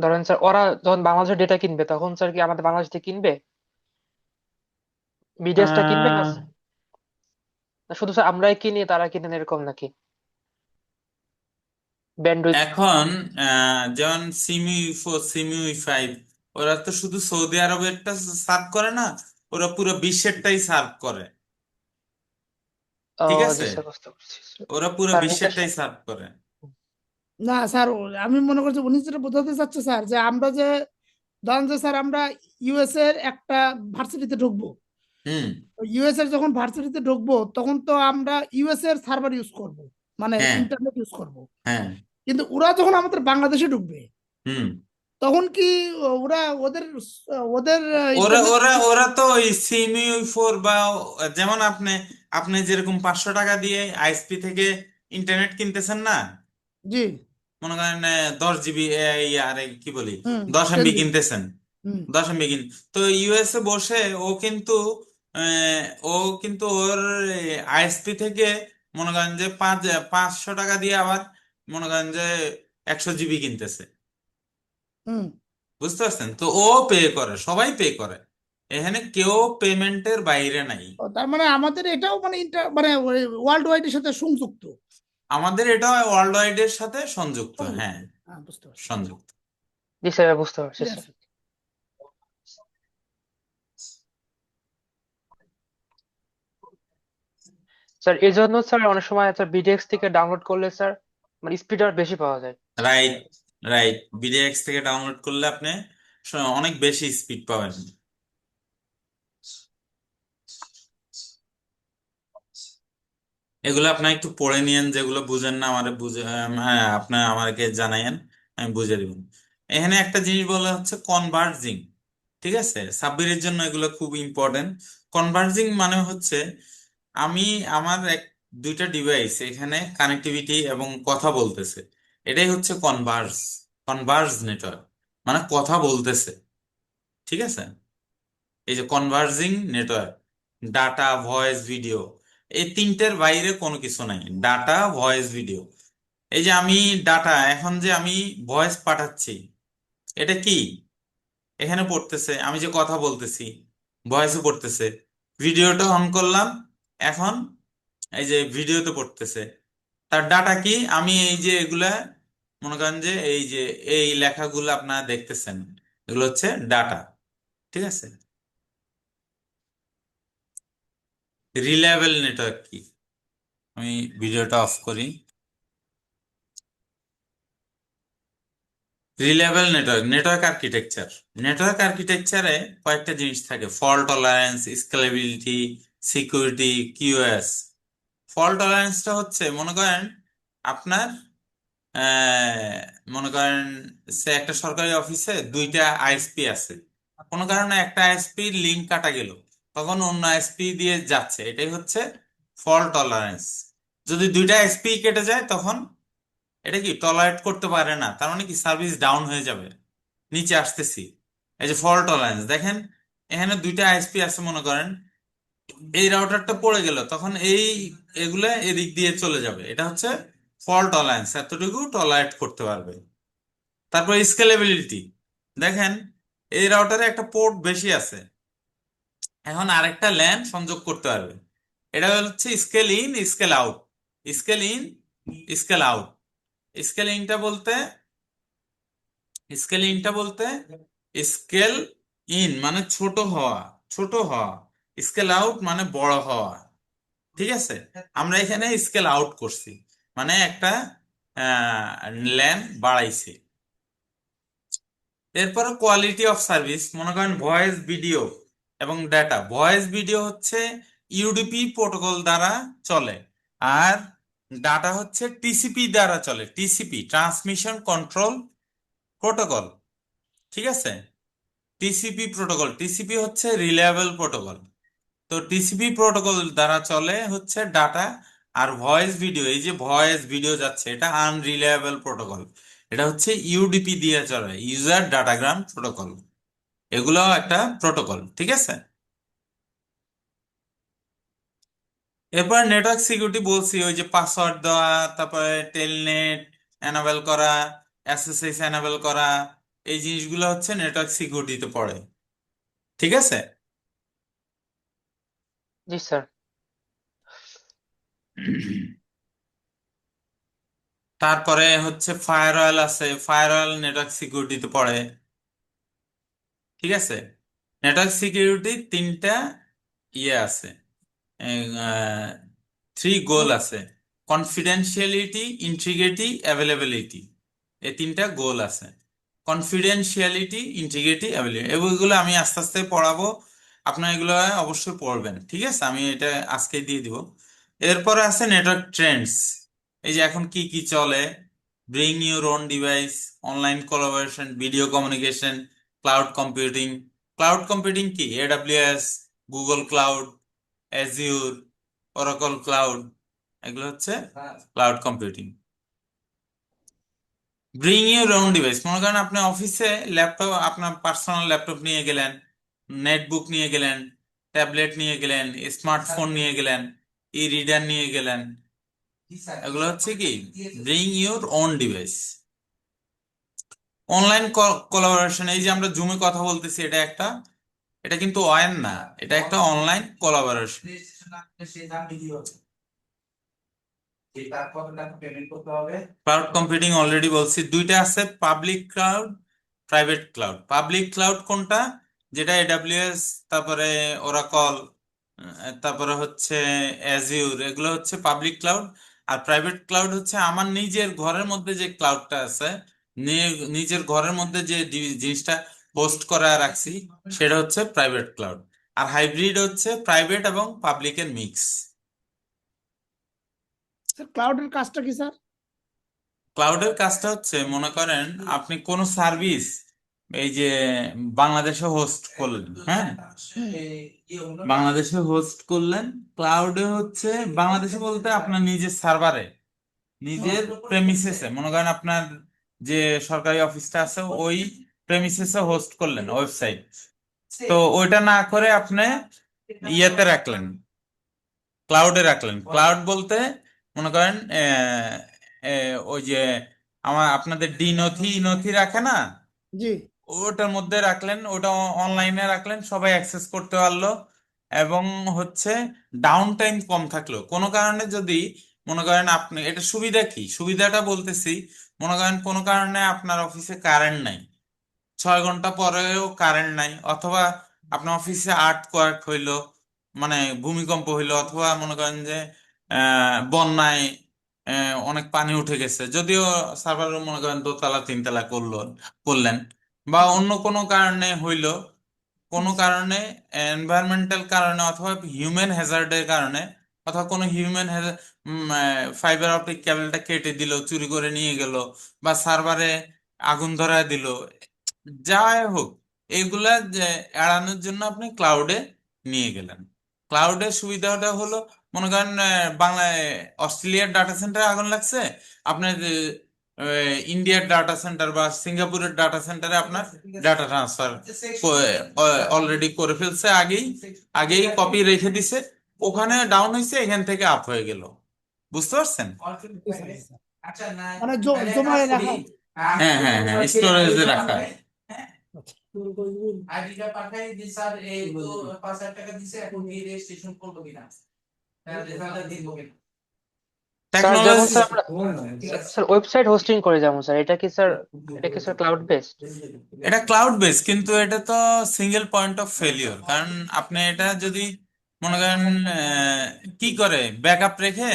ধরেন স্যার ওরা যখন বাংলাদেশের ডেটা কিনবে, তখন স্যার কি আমাদের বাংলাদেশ থেকে কিনবে, বিদেশটা কিনবে, না আহ, না শুধু স্যার আমরাই কিনি তারা কিনেন এরকম নাকি? ব্যান্ডউইথ। এখন যেমন সিমিউই 4 সিমিউই 5, ওরা তো শুধু সৌদি আরবেরটা সার্ভ করে না, ওরা পুরো বিশ্বেরটাই সার্ভ করে। ও ঠিক জি আছে, স্যার, বুঝতে পারছি স্যার। ওরা পুরো স্যার নিতে বিশ্বেরটাই সার্ভ করে। না স্যার, আমি মনে করছি উনি যেটা বোঝাতে চাচ্ছে স্যার, যে আমরা যে ধরেন যে স্যার আমরা ইউএস এর একটা ভার্সিটিতে ঢুকবো, হুম। ইউএস এর যখন ভার্সিটিতে ঢুকবো তখন তো আমরা ইউএস এর সার্ভার ইউজ করব, মানে হ্যাঁ, ইন্টারনেট ইউজ করব। হ্যাঁ। কিন্তু ওরা যখন আমাদের বাংলাদেশে ঢুকবে হুম। তখন কি ওরা ওদের ওদের ওরা ইন্টারনেট? ওরা ওরা তো ওই সিমিউই 4 বা যেমন আপনি আপনি যেরকম 500 টাকা দিয়ে আইএসপি থেকে ইন্টারনেট কিনতেছেন না, জি। মনে করেন 10 জিবি, আরে কি বলি, হুম। 10 MB 10 GB। কিনতেছেন, হুম। 10 MB তো ইউএসএ বসে ও কিন্তু ও কিন্তু ওর আইএসপি থেকে মনে করেন যে 500 টাকা দিয়ে আবার মনে করেন যে 100 জিবি কিনতেছে। হুম। বুঝতে পারছেন? তো ও পে করে, সবাই পে করে, এখানে কেউ পেমেন্টের বাইরে নাই। ও, তার মানে আমাদের এটাও মানে মানে ওয়ার্ল্ড ওয়াইড এর সাথে সংযুক্ত। আমাদের এটা ওয়ার্ল্ড ওয়াইড এর সাথে সংযুক্ত, সংযুক্ত। হ্যাঁ, হ্যাঁ, বুঝতে পারছি। সংযুক্ত। জি স্যার, বুঝতে পারছি ঠিক স্যার। আছে। স্যার এই জন্য স্যার অনেক সময় স্যার বিডিএক্স থেকে ডাউনলোড করলে স্যার মানে স্পিড আর বেশি পাওয়া যায়। Right, right. বিডিএক্স থেকে ডাউনলোড করলে আপনি অনেক বেশি স্পিড পাবেন। এগুলো আপনি একটু পড়ে নিয়েন, যেগুলো বুঝেন না আমারে বুঝে, হ্যাঁ, আপনি আমাকে জানাইয়েন, আমি বুঝে দিব। এখানে একটা জিনিস বলা হচ্ছে কনভার্জিং। ঠিক আছে, সাব্বিরের জন্য এগুলো খুব ইম্পর্টেন্ট। কনভার্জিং মানে হচ্ছে আমি আমার দুইটা ডিভাইস এখানে কানেক্টিভিটি এবং কথা বলতেছে, এটাই হচ্ছে কনভার্জ নেটওয়ার্ক, মানে কথা বলতেছে। ঠিক আছে, এই যে converging network, data, voice, video, এই তিনটের বাইরে কোনো কিছু নাই। Data, voice, video. এই যে আমি ডাটা, এখন যে আমি ভয়েস পাঠাচ্ছি, এটা কি এখানে পড়তেছে, আমি যে কথা বলতেছি ভয়েসে পড়তেছে, ভিডিওটা অন করলাম, এখন এই যে ভিডিওতে পড়তেছে। তার ডাটা কি, আমি এই যে এগুলা মনে করেন যে এই যে এই লেখাগুলো আপনারা দেখতেছেন, এগুলো হচ্ছে ডাটা। ঠিক আছে, রিলায়েবল নেটওয়ার্ক কি, আমি ভিডিওটা অফ করি। রিলায়েবল নেটওয়ার্ক, নেটওয়ার্ক আর্কিটেকচারে কয়েকটা জিনিস থাকে: fault tolerance, scalability, security, QS. Fault টলারেন্সটা হচ্ছে মনে করেন আপনার মনে করেন সে একটা সরকারি অফিসে দুইটা আইএসপি আছে, কোনো কারণে একটা আইএসপির লিঙ্ক কাটা গেল, তখন অন্য আইএসপি দিয়ে যাচ্ছে, এটাই হচ্ছে ফল্ট টলারেন্স। যদি দুইটা আইএসপি কেটে যায় তখন এটা কি টলারেট করতে পারে না, তার মানে কি সার্ভিস ডাউন হয়ে যাবে, নিচে আসতেছি। এই যে ফল্ট টলারেন্স দেখেন, এখানে দুইটা আইএসপি আছে মনে করেন, এই রাউটারটা পড়ে গেল, তখন এগুলা এদিক দিয়ে চলে যাবে, এটা হচ্ছে ফল্ট টলারেন্স, এতটুকু টলারেট করতে পারবে। তারপর স্কেলেবিলিটি, দেখেন এই রাউটারে একটা পোর্ট বেশি আছে, এখন আরেকটা ল্যান সংযোগ করতে পারবে, এটা হচ্ছে scale in, scale out. Scale in, scale out. Scale ইনটা বলতে স্কেলিংটা বলতে স্কেল ইন মানে ছোট হওয়া, ছোট হওয়া। স্কেল আউট মানে বড় হওয়া। ঠিক আছে, আমরা এখানে স্কেল আউট করছি, মানে একটা ল্যান বাড়াইছি। এরপরে কোয়ালিটি অফ সার্ভিস, মনে করেন ভয়েস, ভিডিও এবং ডাটা। ভয়েস ভিডিও হচ্ছে ইউডিপি প্রোটোকল দ্বারা চলে, আর ডাটা হচ্ছে টিসিপি দ্বারা চলে, টিসিপি, ট্রান্সমিশন কন্ট্রোল প্রোটোকল। ঠিক আছে, টিসিপি হচ্ছে রিলায়েবল প্রোটোকল। তো টিসিপি প্রোটোকল দ্বারা চলে হচ্ছে ডাটা। আর ভয়েস ভিডিও, এই যে ভয়েস ভিডিও যাচ্ছে, এটা আনরিলায়েবল প্রোটোকল, এটা হচ্ছে ইউডিপি দিয়ে চলে, ইউজার ডাটাগ্রাম প্রোটোকল। এগুলো একটা প্রোটোকল, ঠিক আছে। এরপর নেটওয়ার্ক সিকিউরিটি বলছি, ওই যে পাসওয়ার্ড দেওয়া, তারপরে টেলনেট এনাবেল করা, এসএসএস এনাবেল করা, এই জিনিসগুলো হচ্ছে নেটওয়ার্ক সিকিউরিটিতে পড়ে, ঠিক আছে। জি স্যার। তারপরে হচ্ছে ফায়ারওয়াল আছে, ফায়ারওয়াল নেটওয়ার্ক সিকিউরিটিতে পড়ে, ঠিক আছে। নেটওয়ার্ক সিকিউরিটি তিনটা ইয়ে আছে, থ্রি গোল আছে: কনফিডেন্সিয়ালিটি, ইন্টিগ্রিটি, অ্যাভেলেবিলিটি। এই তিনটা গোল আছে: কনফিডেন্সিয়ালিটি, ইন্টিগ্রিটি, অ্যাভেলেবিলিটি। এগুলো আমি আস্তে আস্তে পড়াবো, আপনারা এগুলো অবশ্যই পড়বেন, ঠিক আছে। আমি এটা আজকে দিয়ে দিব। এরপরে আছে নেটওয়ার্ক ট্রেন্ডস, এই যে এখন কি কি চলে: bring your own device, online collaboration, video communication, cloud computing. Cloud computing কি? AWS, Google cloud, Azure, Oracle cloud, এগুলো হচ্ছে cloud computing. Bring your own device, মনে করেন আপনি অফিসে ল্যাপটপ, আপনার পার্সোনাল ল্যাপটপ নিয়ে গেলেন, নেটবুক নিয়ে গেলেন, ট্যাবলেট নিয়ে গেলেন, স্মার্টফোন নিয়ে গেলেন, ই রিডার নিয়ে গেলেন, এগুলো হচ্ছে কি bring your own device. Online collaboration, এই যে আমরা জুমে কথা বলতেছি, এটা একটা, এটা কিন্তু ওয়ান না, এটা একটা online collaboration. Cloud computing already বলছি, দুইটা আছে: public cloud, private cloud. Public cloud কোনটা? যেটা এডাব্লিউএস, তারপরে ওরাকল, তারপরে হচ্ছে অ্যাজিউর, এগুলো হচ্ছে পাবলিক ক্লাউড। আর প্রাইভেট ক্লাউড হচ্ছে আমার নিজের ঘরের মধ্যে যে ক্লাউডটা আছে, নিজের ঘরের মধ্যে যে জিনিসটা হোস্ট করা রাখছি, সেটা হচ্ছে প্রাইভেট ক্লাউড। আর হাইব্রিড হচ্ছে প্রাইভেট এবং পাবলিকের মিক্স। স্যার ক্লাউডের কাজটা কি স্যার? ক্লাউডের কাজটা হচ্ছে, মনে করেন আপনি কোন সার্ভিস এই যে বাংলাদেশে হোস্ট করলেন, হ্যাঁ, বাংলাদেশে হোস্ট করলেন, ক্লাউডে হচ্ছে, বাংলাদেশে বলতে আপনার নিজের সার্ভারে, নিজের প্রেমিসেসে, মনে করেন আপনার যে সরকারি অফিসটা আছে ওই প্রেমিসেসে হোস্ট করলেন ওয়েবসাইট, তো ওইটা না করে আপনি ইয়েতে রাখলেন, ক্লাউডে রাখলেন। ক্লাউড বলতে মনে করেন ওই যে আপনাদের ডি নথি নথি রাখে না, জি। ওটার মধ্যে রাখলেন, ওটা অনলাইনে রাখলেন, সবাই অ্যাক্সেস করতে পারলো। এবং হচ্ছে ডাউন টাইম কম থাকলো কোনো কারণে, যদি মনে করেন আপনি, এটা সুবিধা কি, সুবিধাটা বলতেছি, মনে করেন কোনো কারণে আপনার অফিসে কারেন্ট নাই, 6 ঘন্টা পরেও কারেন্ট নাই, অথবা আপনার অফিসে আর্থকোয়াক হইলো, মানে ভূমিকম্প হইলো, অথবা মনে করেন যে বন্যায় অনেক পানি উঠে গেছে, যদিও সার্ভার মনে করেন দোতলা তিনতলা করলেন, বা অন্য কোনো কারণে হইলো, কোনো কারণে এনভায়রনমেন্টাল কারণে, অথবা হিউম্যান হ্যাজার্ডের কারণে, অথবা কোনো হিউম্যান ফাইবার অপটিক কেবলটা কেটে দিল, চুরি করে নিয়ে গেল, বা সার্ভারে আগুন ধরায় দিল, যাই হোক, এগুলা যে এড়ানোর জন্য আপনি ক্লাউডে নিয়ে গেলেন। ক্লাউডের সুবিধাটা হলো, মনে করেন বাংলায় অস্ট্রেলিয়ার ডাটা সেন্টারে আগুন লাগছে, আপনার ইন্ডিয়ার ডাটা সেন্টার বা সিঙ্গাপুরের ডাটা সেন্টারে আপনার ডাটা ট্রান্সফার অলরেডি করে ফেলছে, আগেই আগেই কপি রেখে দিছে, ওখানে ডাউন হয়েছে, এখান থেকে আপ হয়ে গেল। বুঝতে পারছেন? জি, স্যার, জি, স্যার। মানে জমায় রাখা। হ্যাঁ, হ্যাঁ, হ্যাঁ, স্টোরেজে রাখা। আচ্ছা। স্যার যেমন টেকনোলজি, স্যার আমরা স্যার ওয়েবসাইট হোস্টিং করে যেমন স্যার, এটা কি স্যার ক্লাউড বেসড? এটা ক্লাউড বেস, কিন্তু এটা তো সিঙ্গেল পয়েন্ট অফ ফেলিওর, কারণ আপনি এটা যদি মনে করেন কি করে ব্যাকআপ রেখে,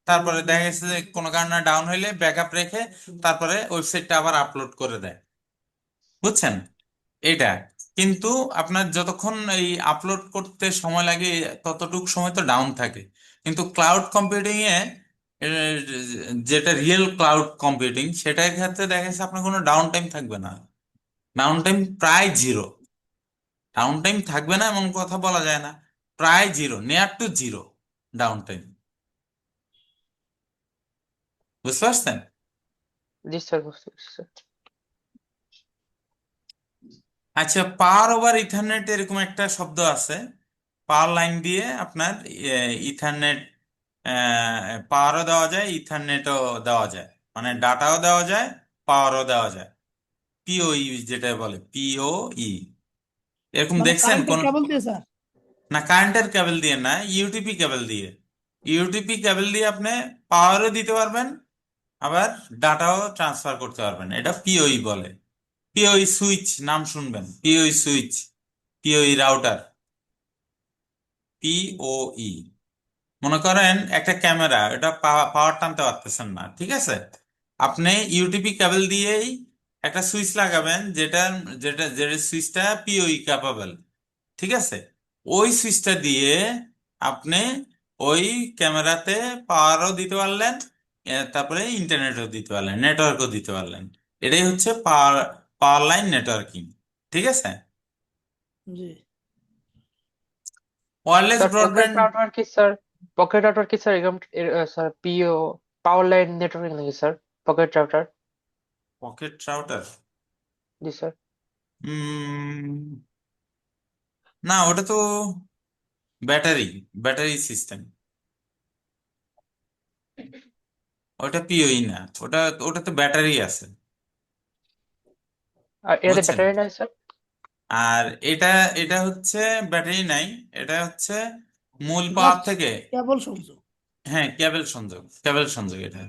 তারপরে দেখা গেছে যে কোনো কারণে ডাউন হইলে ব্যাকআপ রেখে তারপরে ওয়েবসাইটটা আবার আপলোড করে দেয়, বুঝছেন এটা। কিন্তু আপনার যতক্ষণ এই আপলোড করতে সময় লাগে, ততটুকু সময় তো ডাউন থাকে। কিন্তু ক্লাউড কম্পিউটিং এ এর, যেটা রিয়েল ক্লাউড কম্পিউটিং, সেটার ক্ষেত্রে দেখা যাচ্ছে আপনার কোনো ডাউন টাইম থাকবে না, ডাউন টাইম প্রায় জিরো। ডাউন টাইম থাকবে না এমন কথা বলা যায় না, প্রায় zero, near to zero down time. বুঝতে পারছেন? জি স্যার, বুঝতে পারছি স্যার। আচ্ছা, পাওয়ার ওভার ইথারনেট এরকম একটা শব্দ আছে। পাওয়ার লাইন দিয়ে আপনার ইথারনেট পাওয়ারও দেওয়া যায়, ইথারনেটও দেওয়া যায়, মানে ডাটাও দেওয়া যায়, পাওয়ারও দেওয়া যায়। পিওই যেটা বলে, পিওই, এরকম মানে দেখছেন কারেন্টের কোন? কেবল দিয়ে স্যার? না, কারেন্টের কেবল দিয়ে না, ইউটিপি কেবল দিয়ে। ইউটিপি কেবল দিয়ে আপনি পাওয়ারও দিতে পারবেন, আবার ডাটাও ট্রান্সফার করতে পারবেন। এটা পিওই বলে। পিওই সুইচ নাম শুনবেন, পিওই সুইচ, পিওই রাউটার, পিওই। মনে করেন একটা ক্যামেরা, এটা পাওয়ার টানতে পারতেছেন না, ঠিক আছে? আপনি ইউটিপি কেবল দিয়েই একটা সুইচ লাগাবেন, যেটা যেটা যেটা সুইচটা পিওই ক্যাপাবল, ঠিক আছে? ওই সুইচটা দিয়ে আপনি ওই ক্যামেরাতে পাওয়ারও দিতে পারলেন, তারপরে ইন্টারনেটও দিতে পারলেন, নেটওয়ার্কও দিতে পারলেন। এটাই হচ্ছে পাওয়ার পাওয়ার লাইন নেটওয়ার্কিং, ঠিক আছে? জি। Wireless sir pocket broadband. Router কি স্যার? পকেট রাউটার কি স্যার এরকম স্যার পিও পাওয়ার লাইন নেটওয়ার্ক নাকি sir? Pocket router? Pocket router? জি স্যার। না, ওটা তো ব্যাটারি, ব্যাটারি সিস্টেম। ওটা পিওই না, ওটা ওটা তো ব্যাটারি আছে, আর এটাতে বুঝছেন? ব্যাটারি নাই স্যার? আর এটা এটা হচ্ছে ব্যাটারি নাই, এটা হচ্ছে মূল পাওয়ার জাস্ট থেকে। কেবল সংযোগ। হ্যাঁ, কেবল সংযোগ, কেবল সংযোগ এটা।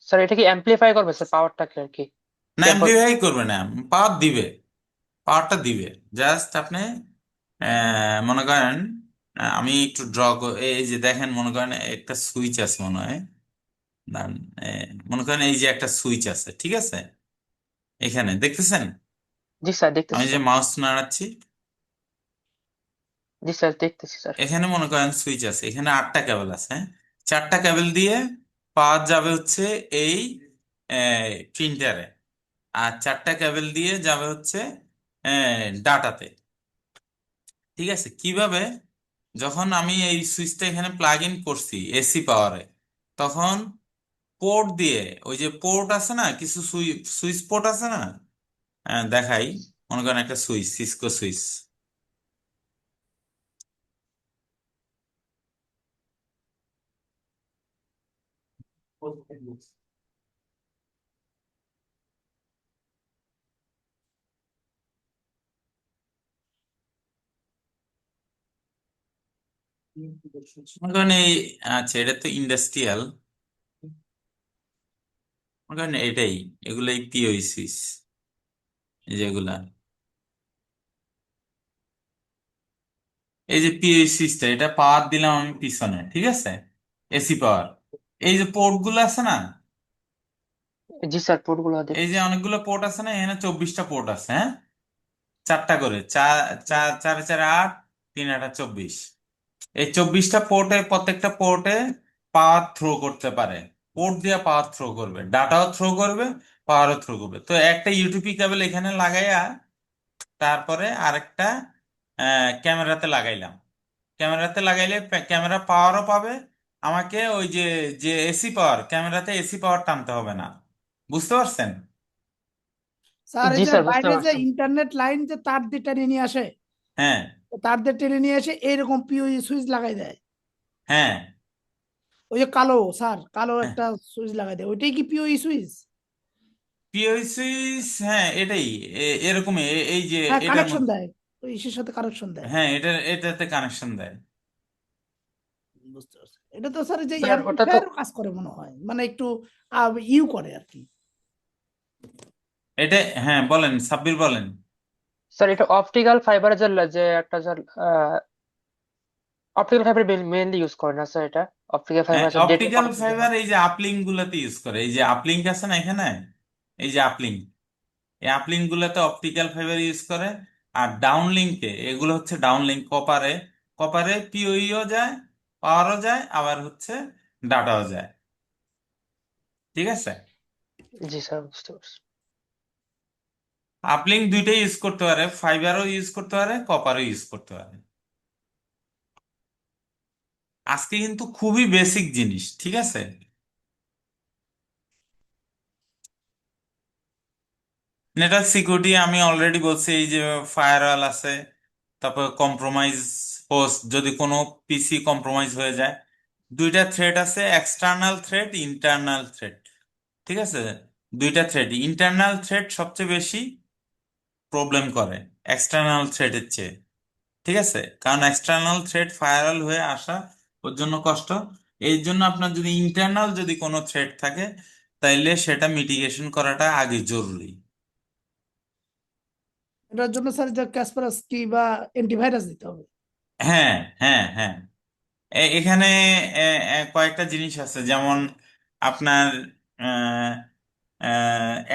স্যার এটা কি অ্যাম্পলিফাই করবে স্যার পাওয়ারটাকে আর কি? না, কেবল। এমপ্লিফাই করবে না, পাওয়ার দিবে, পাওয়ারটা দিবে। জাস্ট আপনি মনে করেন, আমি একটু এই যে দেখেন, মনে করেন একটা সুইচ আছে মনে হয়, দাঁড়ান, মনে করেন এই যে একটা সুইচ আছে, ঠিক আছে? এখানে দেখতেছেন, জি স্যার আমি দেখতেছি যে স্যার। মাউস নাড়াচ্ছি, জি স্যার দেখতেছি স্যার। এখানে মনে করেন সুইচ আছে, এখানে 8টা কেবল আছে, হ্যাঁ? 4টা কেবল দিয়ে পাওয়ার যাবে হচ্ছে এই প্রিন্টারে, আর 4টা কেবল দিয়ে যাবে হচ্ছে ডাটাতে, ঠিক আছে? কিভাবে? যখন আমি এই সুইচটা এখানে প্লাগ ইন করছি এসি পাওয়ারে, তখন পোর্ট দিয়ে, ওই যে পোর্ট আছে না, কিছু সুইচ পোর্ট আছে না, দেখাই। মনে করেন একটা সুইচ, সিসকো সুইচ, মনে করেন এই, আচ্ছা এটা তো ইন্ডাস্ট্রিয়াল, মনে করেন এটাই, এগুলাই পিওই সুইচ, এই যেগুলা, এই যে পিওই সুইচটা, এটা পাওয়ার দিলাম আমি পিছনে, ঠিক আছে? এসি পাওয়ার। এই যে পোর্ট গুলো আছে না, জি স্যার পোর্টগুলো এই যে দেখতেছি। অনেকগুলো পোর্ট আছে না, এখানে 24টা পোর্ট আছে, হ্যাঁ? 4টা করে, চার চার চার চার 8, 3 8 24। এই 24টা পোর্টে, প্রত্যেকটা পোর্টে পাওয়ার থ্রো করতে পারে, পোর্ট দিয়ে পাওয়ার থ্রো করবে, ডাটাও থ্রো করবে, পাওয়ারও থ্রো করবে। তো একটা ইউটিপি কেবল এখানে লাগাইয়া, তারপরে আরেকটা ক্যামেরাতে লাগাইলাম। ক্যামেরাতে লাগাইলে ক্যামেরা পাওয়ারও পাবে, আমাকে ওই যে যে এসি পাওয়ার, ক্যামেরাতে এসি পাওয়ার টানতে হবে না, বুঝতে পারছেন? স্যার এই জি যে স্যার বুঝতে বাইরে যে পারছি। ইন্টারনেট লাইন যে তার দিয়ে টেনে নিয়ে আসে, হ্যাঁ, তার দিয়ে টেনে নিয়ে এসে এইরকম পিওই সুইচ লাগাই দেয়। হ্যাঁ, ওই যে কালো, স্যার কালো হ্যাঁ। একটা সুইচ লাগাই দেয়, ওইটাই কি পিওই সুইচ? পিওসিস, হ্যাঁ এটাই, এরকমই, এই যে হ্যাঁ, এটার কানেকশন মধ্যে। দেয়, ওই ইসের সাথে কানেকশন দেয়। হ্যাঁ, এটাতে কানেকশন দেয়। বুঝতে পারছি। এটা তো স্যার এই যে স্যার ওটা তো অ্যাম্পলিফায়ার কাজ করে মনে হয়, মানে একটু ইউ করে আর কি। এটা, হ্যাঁ বলেন সাব্বির, বলেন। স্যার এটা অপটিক্যাল ফাইবারের যে যে একটা sir optical fibre mainly use করে না স্যার এটা? অপটিক্যাল হ্যাঁ, ফাইবার ডেটা অপটিক্যাল কমিউনিকেশন জন্য। ফাইবার এই যে আপলিঙ্ক গুলাতে ইউজ করে, এই যে আপলিঙ্ক আছে না এখানে, এই যে আপলিঙ্ক, এই আপলিঙ্ক গুলাতে অপটিক্যাল ফাইবার ইউজ করে। আর ডাউনলিঙ্কে, এগুলো হচ্ছে ডাউনলিঙ্ক, কপারে, কপারে পিওইও যায়, পাওয়ারও যায়, আবার হচ্ছে ডাটাও যায়, ঠিক আছে? জি স্যার বুঝতে পারছি। আপলিঙ্ক দুইটাই ইউজ করতে পারে, ফাইবারও ইউজ করতে পারে, কপারও ইউজ করতে পারে। আজকে কিন্তু খুবই বেসিক জিনিস, ঠিক আছে? নেটওয়ার্ক সিকিউরিটি আমি অলরেডি বলছি, এই যে ফায়ারওয়াল আছে, তারপর কম্প্রোমাইজ হোস্ট, যদি কোনো পিসি কম্প্রোমাইজ হয়ে যায়। দুইটা থ্রেট আছে, এক্সটার্নাল থ্রেট, ইন্টারনাল থ্রেট। ঠিক আছে, দুইটা থ্রেট। ইন্টারনাল থ্রেট সবচেয়ে বেশি প্রবলেম করে এক্সটার্নাল থ্রেটের চেয়ে। ঠিক আছে, কারণ এক্সটার্নাল থ্রেট ফায়ারওয়াল হয়ে আসা ওর জন্য কষ্ট। এই জন্য আপনার যদি ইন্টারনাল যদি কোনো থ্রেট থাকে, তাইলে সেটা মিটিগেশন করাটা আগে জরুরি। এটার জন্য স্যার যে কাসপারস্কি বা অ্যান্টিভাইরাস দিতে হবে। হ্যাঁ, হ্যাঁ, হ্যাঁ। এখানে কয়েকটা জিনিস আছে, যেমন আপনার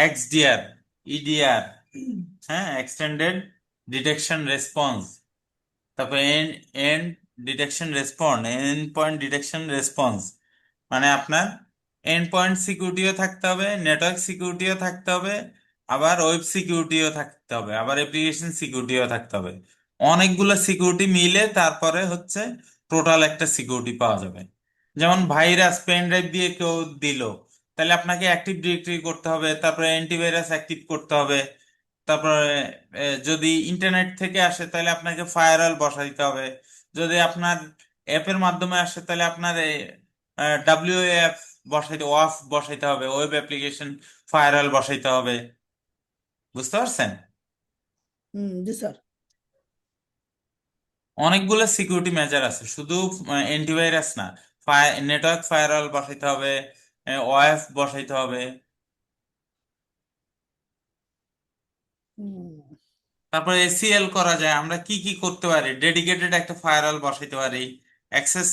এক্সডিআর, ইডিআর, হ্যাঁ, এক্সটেন্ডেড ডিটেকশন রেসপন্স, তারপর end detection response, endpoint detection response. মানে আপনার এন্ড পয়েন্ট সিকিউরিটিও থাকতে হবে, নেটওয়ার্ক সিকিউরিটিও থাকতে হবে, আবার ওয়েব সিকিউরিটিও থাকতে হবে, আবার অ্যাপ্লিকেশন সিকিউরিটিও থাকতে হবে। অনেকগুলো সিকিউরিটি মিলে তারপরে হচ্ছে টোটাল একটা সিকিউরিটি পাওয়া যাবে। যেমন ভাইরাস পেন ড্রাইভ দিয়ে কেউ দিল, তাহলে আপনাকে অ্যাক্টিভ ডিরেক্টরি করতে হবে, তারপরে অ্যান্টিভাইরাস অ্যাক্টিভ করতে হবে। তারপরে যদি ইন্টারনেট থেকে আসে তাহলে আপনাকে ফায়ারওয়াল বসাইতে হবে। যদি আপনার অ্যাপের মাধ্যমে আসে তাহলে আপনার ডাব্লিউএফ বসাইতে, ওয়াফ বসাইতে হবে, ওয়েব অ্যাপ্লিকেশন ফায়ারওয়াল বসাইতে হবে। বুঝতে পারছেন? জি স্যার। অনেকগুলো সিকিউরিটি মেজার আছে, শুধু অ্যান্টিভাইরাস না। নেটওয়ার্ক ফায়ারওয়াল বসাইতে হবে, ওয়াফ বসাইতে হবে। হুম, তারপরে এসিএল করা যায়, আমরা কি কি করতে পারি, ডেডিকেটেড একটা ফায়ারওয়াল বসাইতে পারি, অ্যাক্সেস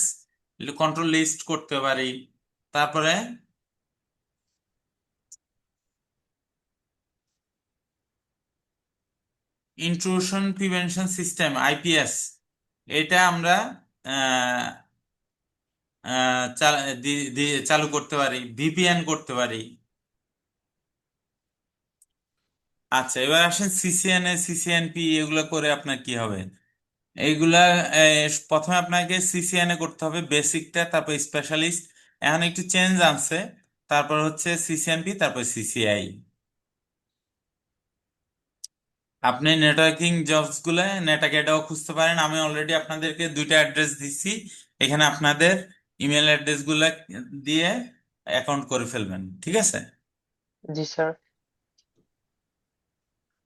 কন্ট্রোল লিস্ট করতে পারি। তারপরে ইন্ট্রুশন প্রিভেনশন সিস্টেম, আইপিএস, এটা আমরা আহ, চালু করতে পারি, ভিপিএন করতে পারি। আচ্ছা, এবার আসেন সিসিএনএ, সিসিএনপি, এগুলো করে আপনার কি হবে? এইগুলা প্রথমে আপনাকে সিসিএনএ করতে হবে বেসিকটা, তারপর স্পেশালিস্ট। এখন একটু চেঞ্জ আনছে, তারপর হচ্ছে সিসিএনপি, তারপর সিসিআই। আপনি নেটওয়ার্কিং জবস গুলো নেটাগেটাও খুঁজতে পারেন। আমি অলরেডি আপনাদেরকে দুইটা অ্যাড্রেস দিচ্ছি, এখানে আপনাদের ইমেল অ্যাড্রেস গুলা দিয়ে অ্যাকাউন্ট করে ফেলবেন। ঠিক আছে? জি স্যার।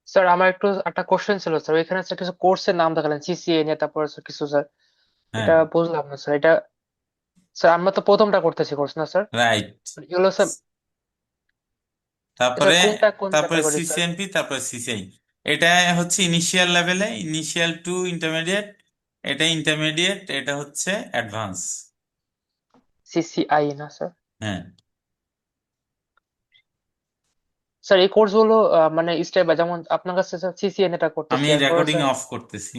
স্যার আমার একটু একটা কোশ্চেন ছিল স্যার, এখানে স্যার কিছু কোর্সের নাম দেখালেন সিসিএ নিয়ে, তারপর স্যার কিছু স্যার হ্যাঁ, এটা বুঝলাম না স্যার। এটা স্যার আমরা তো প্রথমটা করতেছি কোর্স না স্যার? রাইট। এগুলো স্যার, তারপরে স্যার কোনটা কোন তারপরে ক্যাটাগরি স্যার? সিসিএনপি, তারপরে সিসিআই। এটা হচ্ছে ইনিশিয়াল লেভেলে, ইনিশিয়াল টু ইন্টারমিডিয়েট। এটা ইন্টারমিডিয়েট, এটা হচ্ছে অ্যাডভান্স। সিসিআই না স্যার? হ্যাঁ। স্যার এই কোর্স গুলো মানে স্টেপ বাই, যেমন আপনার কাছে স্যার সিসিএন এটা করতেছি, আমি এরপরে রেকর্ডিং স্যার অফ করতেছি।